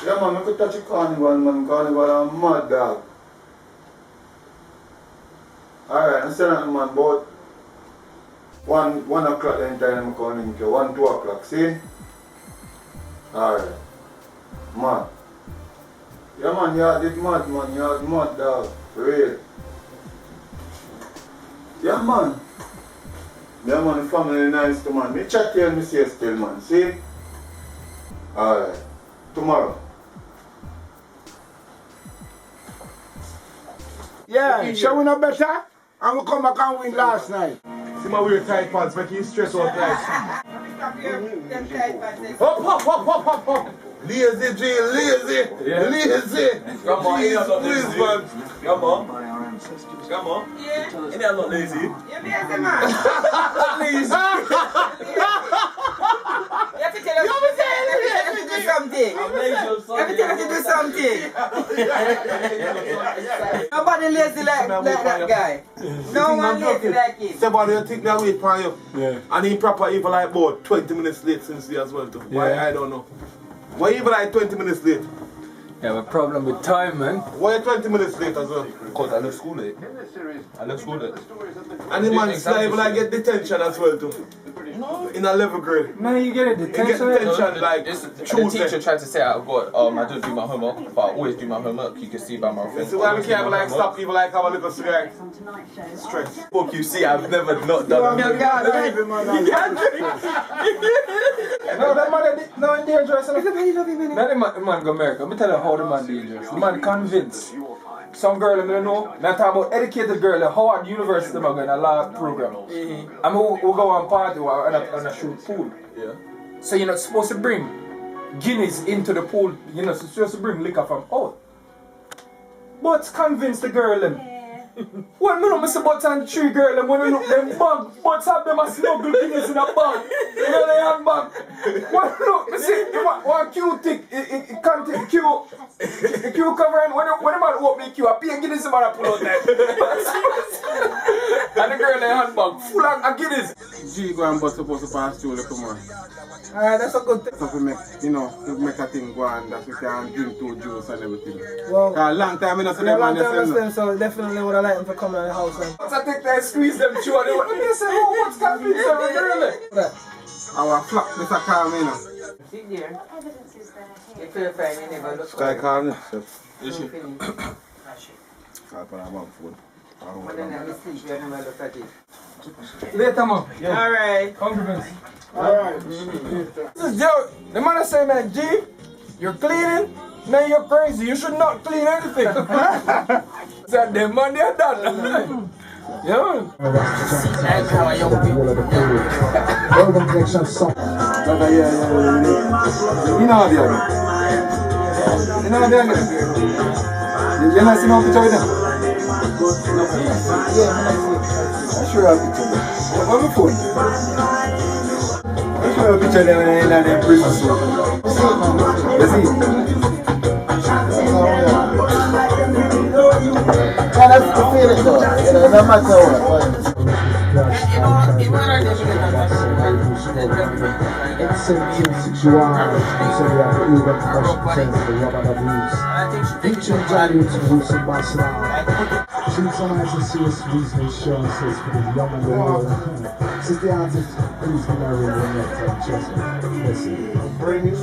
Yeah, man, I could touch a carnival, man. Carnival, I'm mad, dog. Alright, I'm saying, man, about 1 o'clock then time I'm coming in. 1, 2 o'clock, see? Alright. Mad. Yeah, man, you did mad, man. You mad, dog. For real. Yeah, man. Yeah, man, the family nice to man. Me chat to you and me say still, man. See? Alright. Tomorrow. Yeah, shall we know better? And we come back and win last night. See my weird tight pants, make you stress out like. Hop. Lazy G, lazy. Come on, you're not lazy, man. Come on. Yeah. You're not lazy. You're lazy, man. Lazy. You have to tell us to do something. You have to tell us to do something. Nobody lazy like that guy. No one lazy like him. Somebody you think that wait for you. Yeah. And he proper even like about 20 minutes late since he as well too. Why I don't know. Why even like 20 minutes late? Yeah, a problem with time, man. Why 20 minutes late as well? Because I left school late. And the man still even like get detention as well too. No. In 11th grade. Man, you get a detention? You get detention like the teacher tried to say I don't do my homework, but I always do my homework. You can see by my friends. So why we can't like stop people like have a little cigarette? Stress. Fuck you, see, I've never not done it. You can't drink. No, that man no dangerous. Now the man go America. Let me tell you how the man dangerous. The man convinced some girl I don't know. Now talking about educated girl at Howard University. I'm going a law program. And we go on party and I shoot pool. Yeah. So you're not supposed to bring guineas into the pool. You're not supposed to bring liquor from out. But convince the girl them. When me know me say butts and 3 girl them when I look them bag, butts have them a smuggle guineas in a bag. You know they have bag. When look, me see one Q tick, it can't take Q. The Q cover and when the man open the Q, I pay guineas the man I pull out that. And the girl in the handbag full of guineas. G go and bust supposed to pass through the tomorrow. Alright, that's a good thing. So to make, to make a thing go on that we can drink 2 juice and everything. Well, a long time I don't see them on the same. So definitely would have liked them to come to the house. Once I think they squeeze them through and they want to say, oh, what's convinced them really? Our flop, Mr. Carmina. Sit there. You feel fine, you never look. Sky calm. Is she? I'll put on phone. But then I sleep, you never look at it. Later, man. Yeah. Alright. Compliments. Alright. This is Joe. The man say, man, G, you're cleaning? Man, you're crazy. You should not clean anything. Said the man, they're done. Yeah. That's how I young people. Urban Connection song. Yeah. You know the other. You know the other. You not see no picture with them? I sure have a picture of them. On my phone. I sure have a picture of them in the prison. You see? Yeah, that's the feeling though. No matter what. It's since you are so we have even questions the rubber abuse. Featuring January to Bruce and Barcelona. She's always a serious reason insurances for the young and the old. Since the artist, please be married when you're 10 children. Listen. Bring it.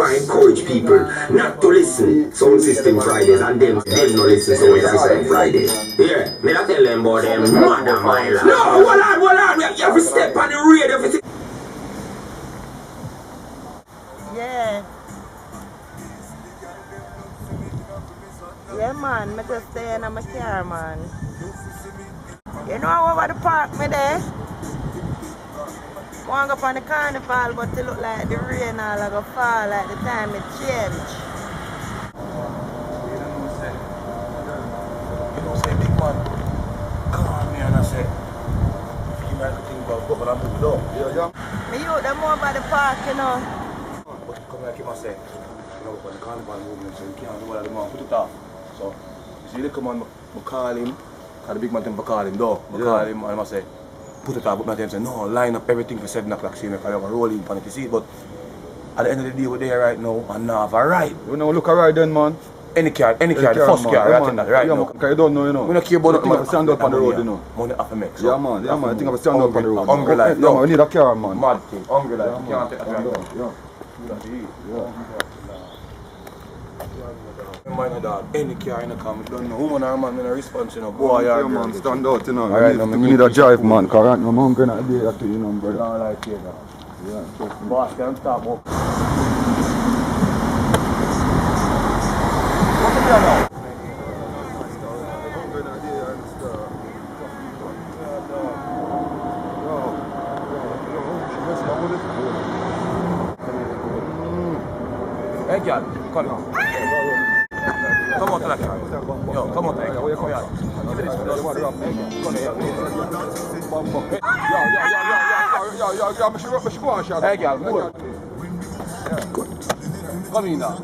Encourage people not to listen sound system Fridays and them no listen sound system Fridays. Yeah, me not tell them about them mother my life. No, hold on, we have every step on the radio, everything. Yeah. Yeah, man, I just stay in my car, man. You know how over the park me there? I want to go on the carnival, but it look like the rain all going to fall like the time it change. You know, say, big man, come on me and I say, you might think about going and move it up. Yeah. Me youth them more by the park, you know. But come here, keep on saying, you know, for the carnival movement, so you can't do what the man put it off. So, you see, they come on, I call him, because the big man think I call him, though. I call him and I say, put it up, but my team say, no, line up everything for 7 o'clock, see me, because I'm rolling on it, you see, but at the end of the day, we're there right now, and now have a ride. We don't look alright then, man. Any car, the first car, right now, right now. Because you don't know, you know. We don't care about nothing. We stand up on the road, you know. Money have to make. Yeah, man, I think I stand up on the road. Hungry life. Yeah, man, we need a car, man. Mad thing, hungry life. You can't take that right now. Mind dog, any car in the car, we don't know. Woman or man, we don't respond, you know. Boy, yeah, man, stand out, you know. We need a drive, man, because right now I'm hungry at the day, you know, brother. I like it, yeah. Boss, can't stop up. What's the plan now? Hey, girl, come on. Come on to that car. Yo, come on to that car. Come here. Give me this. Come here. Hey, girl, move. Come in now.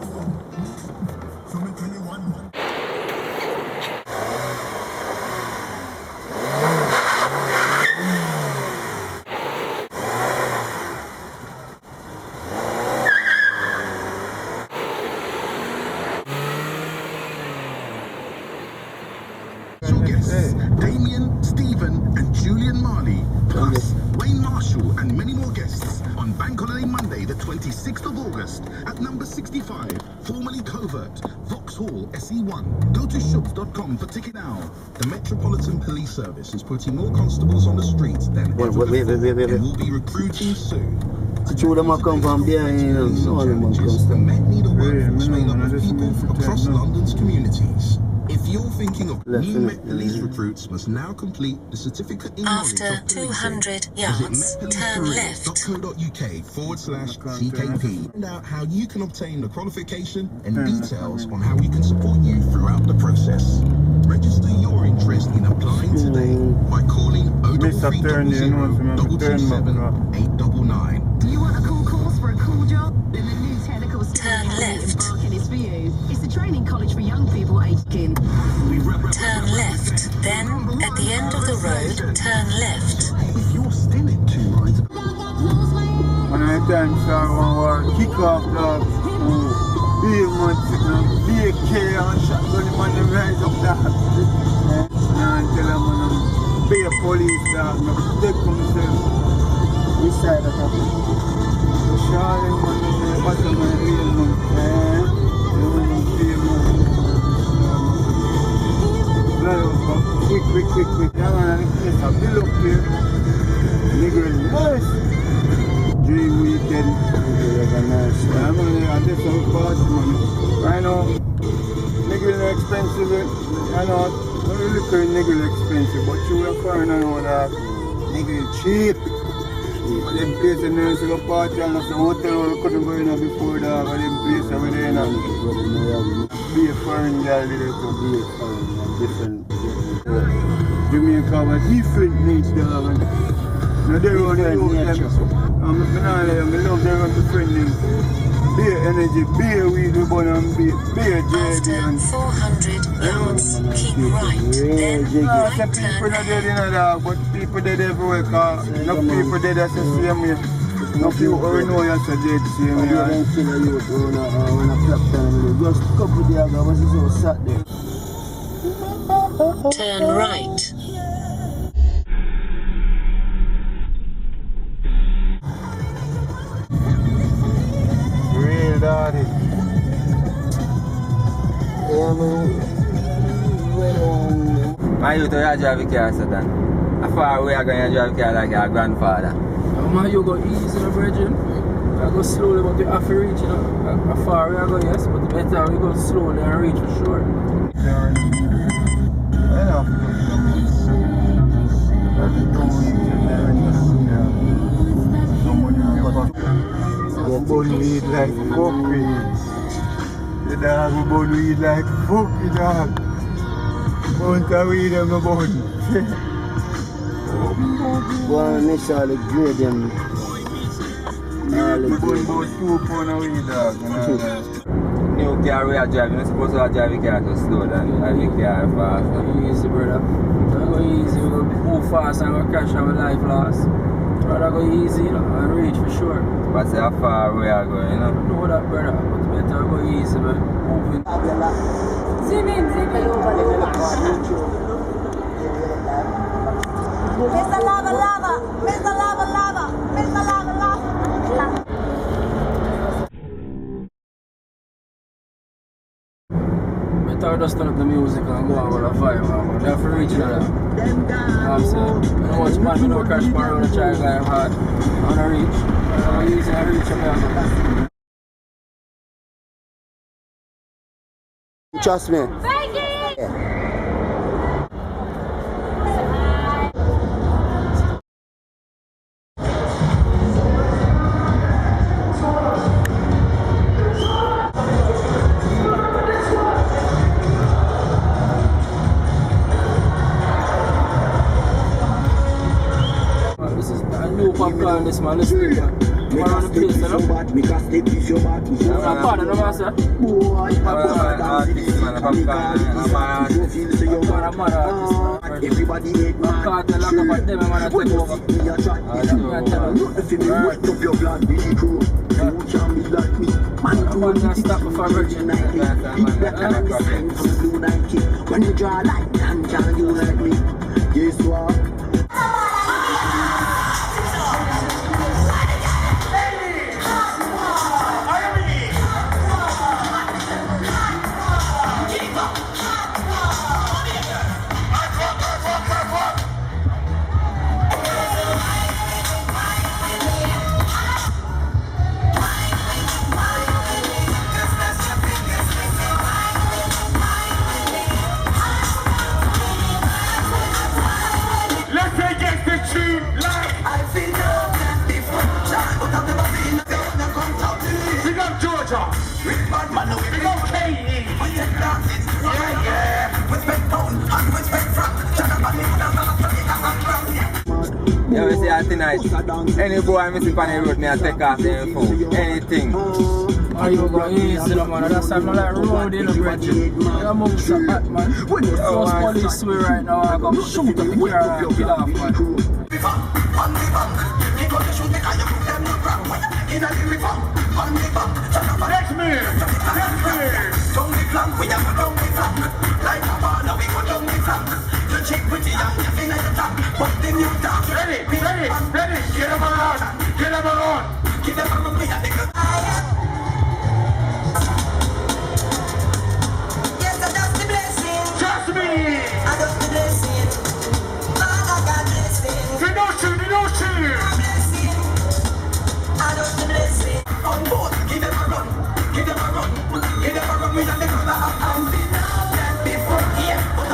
Damien, Stephen and Julian Marley, plus Wayne Marshall and many more guests on Bank Holiday Monday the 26th of August at number 65, formerly Covert, Vauxhall SE1. Go to shops.com for ticket now. The Metropolitan Police Service is putting more constables on the streets than ever before and will be recruiting soon. The two of them come from there, you know, some of them come The Met need a workforce made up of people from across London's communities. If you're thinking of new Met Police recruits, must now complete the certificate in knowledge After of policing. 200 yards, turn left. .co.uk/CKP. Find out how you can obtain the qualification and details on how we can support you throughout the process. Register your interest in applying today by calling 03300 227 899. Do you want a cool course for a cool job? Then the new technical turn left. Is for you. It's the training college for young people aged in. Turn left. Then, at the end of the road, turn left. If you're still in 2 rides. When I time start one kick off dogs, big man sitting on big K and shotgun him and rise up that. And tell them pay police dog, no protect themselves. Which side of it? Show them on the bottom of the real man. Quick. Yeah, man, it's a bill up here. Nigga, nice. Dream weekend. Yeah, man, I know, not a little nigga expensive, but you were foreign and all that. Nigga cheap. Them place in there, so party and the hotel we couldn't go in before that, but them place over there in be a foreign girl, they could be a foreign, different. Jamaica have a different nature, dog. Now they run the youth them. I love them run the friendly. Beer energy, beer weed, we burn and beer JD and 400 yards, keep right, then some right people turn not dead in a dog, but people dead everywhere, cause enough people dead as the same way. Enough people already know you're so dead same way. I don't kill a youth when I clap time. Just a couple of days ago, I was so sat there. turn right. Real daddy. My youth, you drive a car, Satan. How far away are you going to drive a car like your grandfather? Man, you go easy, no, virgin. I go slowly, but you have to reach, you know. How far we are going, yes, but the better we go slowly and reach for sure. Bun weed like fuck weed. The dog will bun weed like fuck the dog. Bun the weed and the bun. Go initially grade them. The bun about 2 pounds of weed dog. New car we are driving, you're supposed to drive a car to slow down, drive a car fast. Easy, brother. Go easy, we go move fast and we crash our life lost. Brother, go easy, you know, and reach for sure. But see how far we are going, you know? Know that, brother, but better go easy, man. Moving. Zoom in. Mr. Lava. Better just turn up the music and go on with a vibe, man. You have to reach that. You know what I'm saying? You know what's man, we know crash bar on the child guy hard. I want to reach. Easy and reach up here. Trust me. This is a new popcorn, this man. Let's do it, man. Come around the place, you know? I'm part of the master. Everybody hate man. I'm part of the lock up at them, man. I take over. I'm gonna stop before virgin. When you draw a line, can you like me? Guess what? Yeah, we see that tonight. Any boy missing on the road, me I take off their phone. Anything. Oh, you go easy, no, man. That's why I'm like road in the bridge. You're moving so hot, man. Those police way right now, I'm going to shoot up the car and kill off, man. Next minute! Down the flank, we have a down the flank. Like a banner, we go down the flank. The chick pretty young, you feel like a top. But then you talk. Ready! Get them around! Give them around, we have the good. Yes, that's the blessing. Trust me! I got the blessing. I got blessing. The notion! Blessing. I got the blessing. On board, give them a run, we have the color of I'm before here, but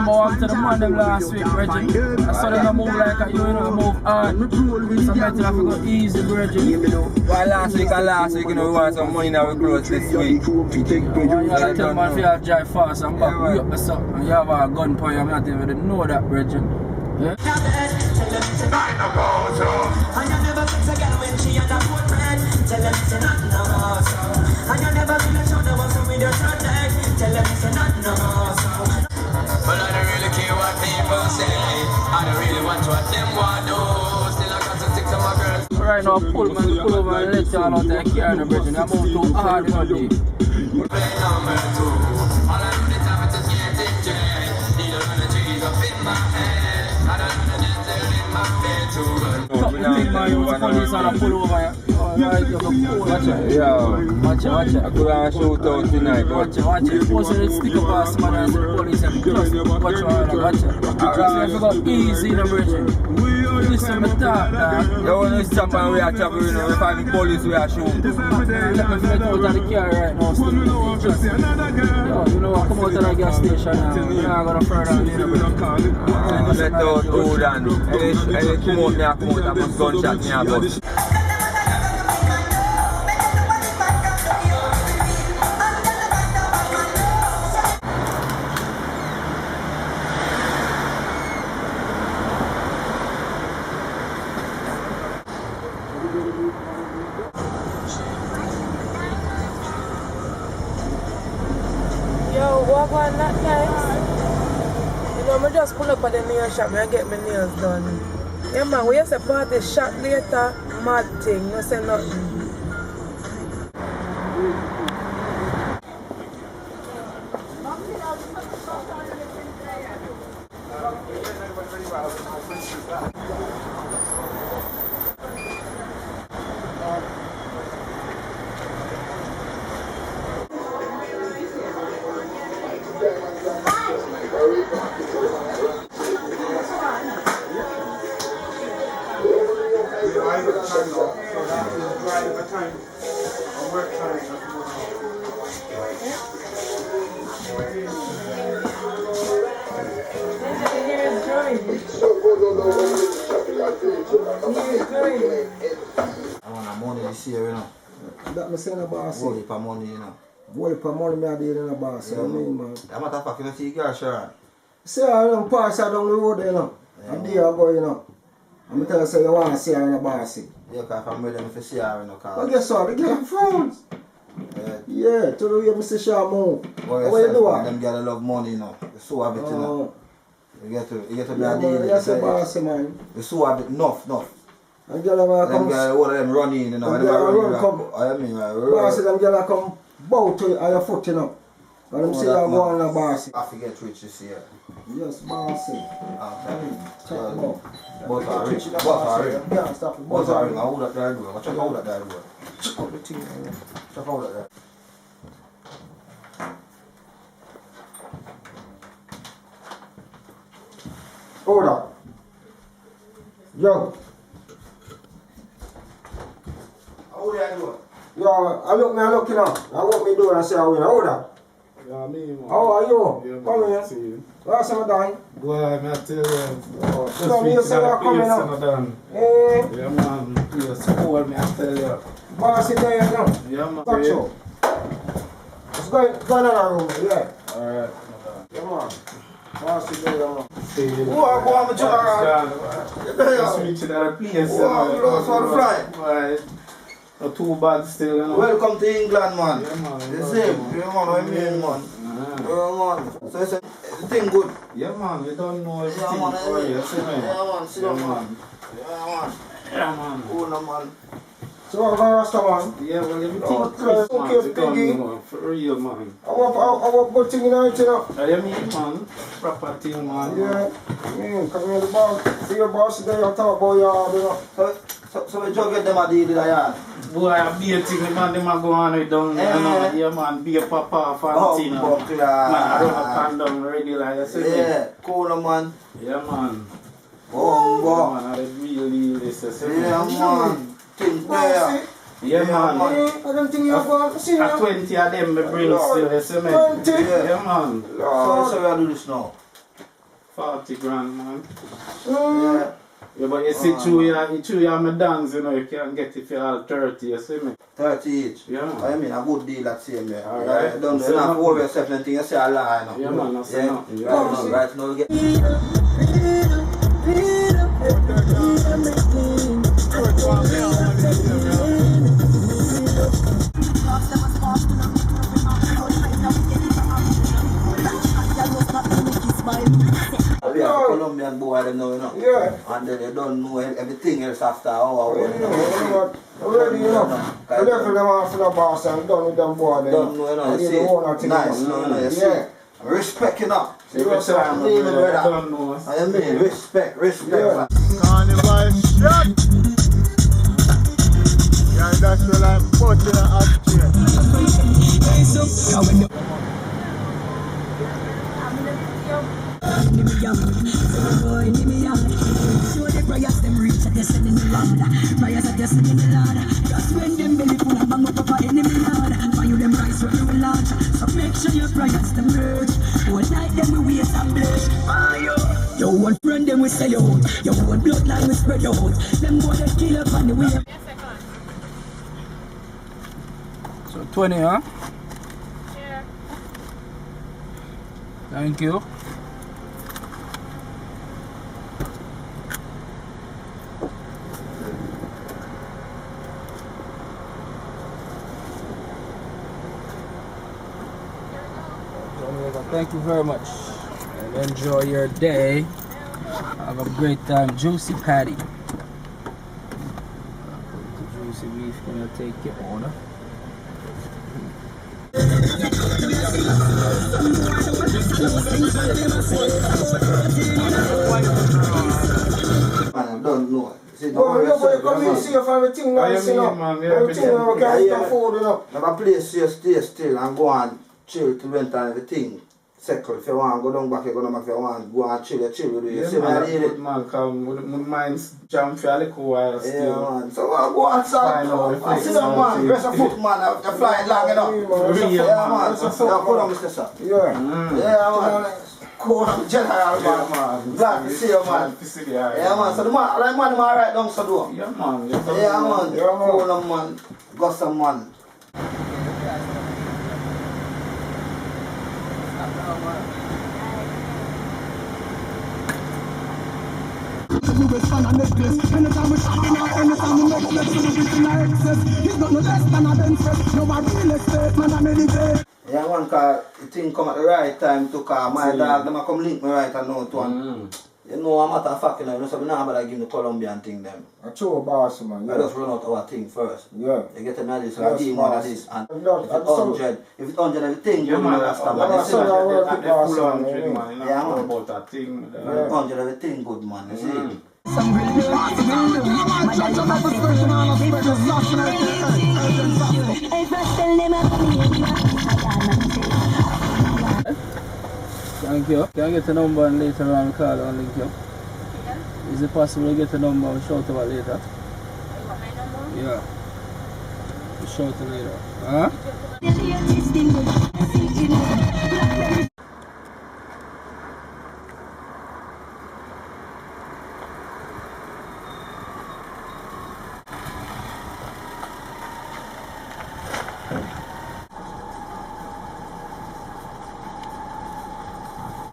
remember one to the man them last week, Reggie. I saw them move like a you know, move hard. Some men have to go easy, Reggie. Why last week and last week, you know, we want some money in our clothes this week. I tell man if you drive fast and back way up the stuff and you have a gun for you, I'm not even know that, Reggie. Yeah? And you never fix a girl when she had a foot red. Tell them it's not no more so. And you never feel a shoulder was with your third leg. Tell them it's not no more so. But I don't really care what people say. I don't really want what them want to do. Still I got to stick to my girls. Right now, pull over and let y'all out there carry the bridge and I move too hard in the day. Play number 2. All I do the time is to get in jail. Need a run of trees up in my head. I don't know the dental in my bed too good. Big man, you was police and pull over you. Watch it. Yeah. Watch it. I could have shoot out tonight. Watch it. Post it, stick up past man and say police and trust. Watch it. If you go easy in the bridge. Listen me talk, dog. You want to stop and we are travel, you know, if I the police we are shoot. Let me fly out of the car right now, still. Yo, you know what, come out of the gas station now. We're not going to further in the bridge. Let out good and any come out, I must gunshot me about. Yo, what about that guys? You know, I just pull up at the nail shop and get my nails done. Yeah man, we used to party shot later, mad thing, no say nothing. I want money this year, you know. That me saying a boss. Money for money, you know. Money for money, me a deal in a boss. You know what I mean, man? As a matter of fact, you see girl, Sharon. See her, you know, pass her down the road, you know. And there I go, you know. I'm going to tell you, say you want to see her in a boss. Yeah, because if I'm ready to see her, you know. Well, guess what? They get phones. Yeah, to the way Mr. Shaw move. Well, what you do? Them girls love money, you know. They so have it, you know. You get to be a deal. Yes, a boss, man. They so have it, enough. And girl, them girls, all of them running, you know. Them girls come. I mean, boss, them girls come bow to your foot, you know. And them say you go on a boss. I forget rich this year. Yes, boss. Both are rich. Both are rich. I hold up there, do it. Check out that there, do it. Check out the thing, check out that there. Hold up. Yo. How would I do it? Yo, I look, you know. I want me do it and say, hold up. Yeah, me, man. How are you? Yeah, Come here. see you. What's up, Dan? Go ahead, I tell you. Come here, say you're coming up. Yeah, man. Please support me, I tell you. Boss, sit there now. Yeah, man. Touch you. Let's go in our room, yeah. Alright. Come on. Boss, sit there now. See you. Who are going to around? Just reaching at a place. Who goes for the flight? Right. Not too bad still, you know. Welcome to England, man. Yeah, man. The same. Yeah, man. What I mean, man. Yeah, man. So it's a thing good. Yeah, man. You don't know everything. Yeah, man. Oh, yeah, see me. Yeah, man. Sit down, man. Yeah, man. Oh, no, man. So what about Rasta, man? Yeah, well, everything Christmas, man. You don't know. For real, man. I want good thing in it, you know. Yeah, mean, man. Proper thing, man. Yeah. Come here, the boss. See your boss today, I'll talk about you, you know. So we just get them a deal in the yard. Boy, I be a thing, man, them a go on it down, you know. Yeah, man, be a papa fan thing, man. Man, I run up and down regular, you see me? Yeah, cool, man. Yeah, man. Oh, man, I really listen. Yeah, man. Think there. Yeah, man. I don't think you're going to see a 20 of them, me bring still, you see me? 20? Yeah, man. So we do this now. 40 grand, man. Yeah. Yeah, but you see, through your my dance, you know, you can get it for all 30, you see me? 30 each. Yeah. I mean, a good deal that same there. Alright. You don't have to worry yourself anything, you say a lie, you know. Yeah, man, I say no. Right now, you get... We have a Colombian boy, they know, you know. Yeah. And they don't know everything else after our You know, already, you know. The level them off in the boss and done with them boy. Don't know, you know. You see, nice, you know, you see. Respect, you know. Serious, I mean, brother. I mean, respect. Yeah. Carnival shot. Yeah, that's what I'm putting up Yo, one friend them we say yo, yo one bloodline we spread yo. Them boy they kill up on the way. So 20, huh? Yeah. Thank you. Thank you very much. And enjoy your day. Have a great time. Juicy Patty. Juicy beef gonna take your order. Man, I don't know. See, No, you come in see if everything nice, you know. Everything we can eat and food, you know. Have a place here, stay still and go and chill to rent and everything. Second, if you want to go down back, you go down back. If you want to go and chill with you. Yeah, see, man, I need it. man, come with mind jam for a little while still. Yeah, man. So I go outside. I see them, man. Rest of foot, man. They're flying long, you know. Yeah, man. Rest of foot, man. Put on, Mr. Sir. Yeah. Yeah, man. Cool, general, man. Glad to see you, man. Yeah, man. So the man, like man, right down so do. Yeah, man. Yeah, man. Cool, man. Got some man. Yeah, man, cause the thing come at the right time to call my dog, them a come link me right and now to one. You know, a matter of fact, you know, so we not about give the Colombian thing them. A true boss, man. I just run out our thing first. Yeah. You get them this, I give one of this, and if it's 100, everything Yeah, good, man, Rasta, I'm man. not You see saying that? that they're full on drink, man. You Yeah, know man. about that thing. 100, everything good, man. You see? Thank you. Can I get a number and later on call and link you? Is it possible to get a number and shout about later? Yeah. You shout it later. Huh?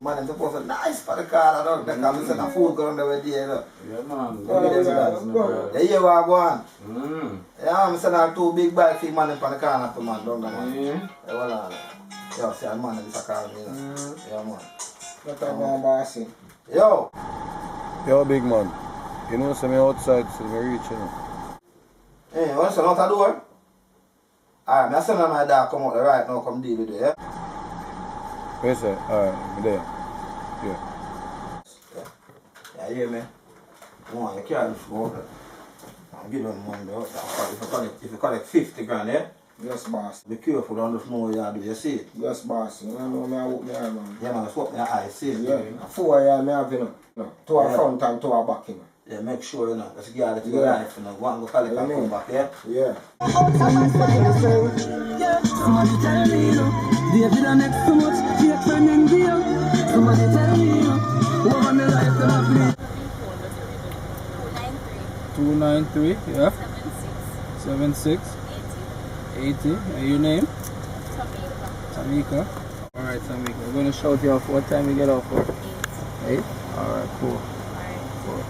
Man, I'm supposed to nice for the car, I don't think I'm saying the food going the way there. Yeah, man. Yeah, you are going. Yeah, I'm saying I two big bike for man in the car, man. Don't man. Yeah, well, yeah, see, man, it's a car, you know. Yeah, man. What about bossy? Yo. Yo, big man. You know, so me outside, so me reach, you know. Hey, you want to out the door? Alright, I'm saying my dad come out there right now, come deal with it, yeah? Yes, sir. Alright, I'm there. Yeah. Yeah, you hear me? Come on, you can't just go over. I'll give them money though. If you collect 50 grand, yeah? Yes, boss. Be careful, don't just know what you do, you see it? Yes, boss. You know me, I walk me eye, man. Yeah, man, swap my eyes, see it? Yeah, 4 years me have, you know. To our front and to our back, you know. Yeah, make sure, you know, let's get it to your life, you know. Go and go collect and come back, yeah? Yeah. Somebody tell me, you know, David I make so much, take friend and deal. Somebody tell me, you know, Over my life, them a bleed. 293, yeah. 76 80. And your name? Tamika. Alright, Tamika. We're gonna shout you off. What time you get off work? 8. Alright, cool. Cool.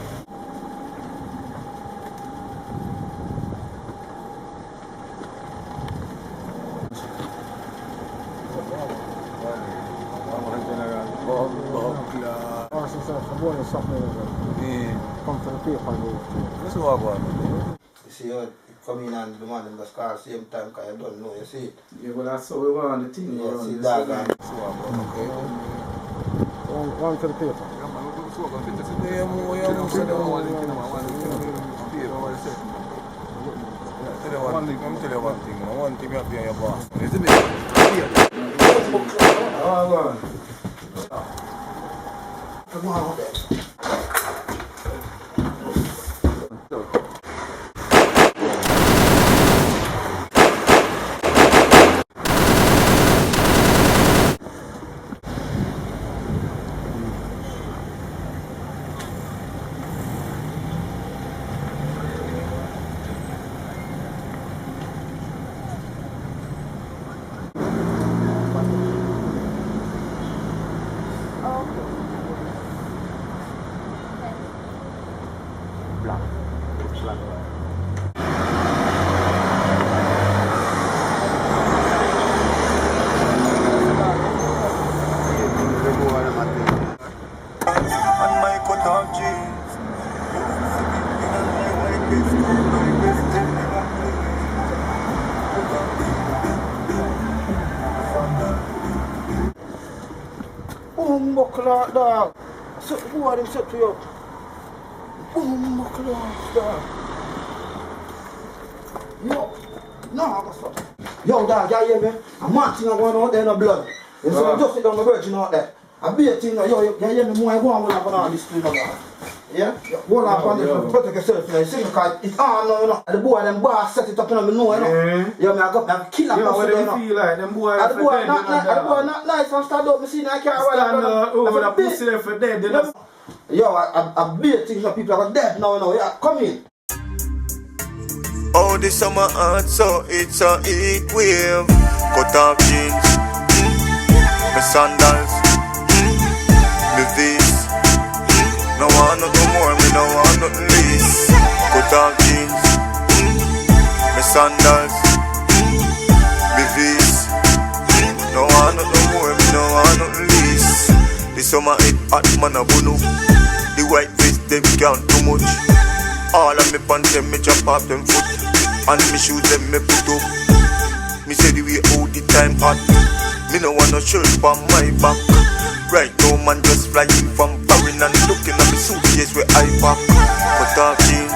Come to the paper. This is what I want. You see how it come in and the man in the scar same time because you don't know, you see it? Yeah, but that's how we want the thing. Yeah, see that guy. One to the paper. One thing you have to your boss. Come on, okay. Buckler, dog. So, who are them set to you? Buckler, dog. Yo, no, I'm gonna stop. Yo, dog, you hear me? A man thing going out there in the blood. You see, I just sit down the virgin out there. I be a thing, yo, you hear me? More I go on with all this thing, dog. Yeah? Hold on, protect yourself, you know. You see, because it's on now, you know. And the boy, them boys set it up, you know, me know, you know. Yeah, me I got me kill a person, you know. Feel like them boys and the boy not nice and stand up, me see, I can't stand over the pussy there for dead, you know. Yo, I be a thing, you know, people are dead now, you know. Yeah, come in. Oh, this summer hot, so it's a heat wave. Cut off jeans, my sandals, my V's. No want nothing more, me no want nothing less. Cut off jeans, my sandals, my V's. No want nothing more, me no want nothing less. The summer it hot, man a bunu. The white vest them can't too much. All of me pants them me chop off them foot, and me shoes them me put up. Me say the way all the time hot. Me no want no shirt on my back. Right now man just flying from foreign and looking at me suitcase where I pack. Cut off jeans,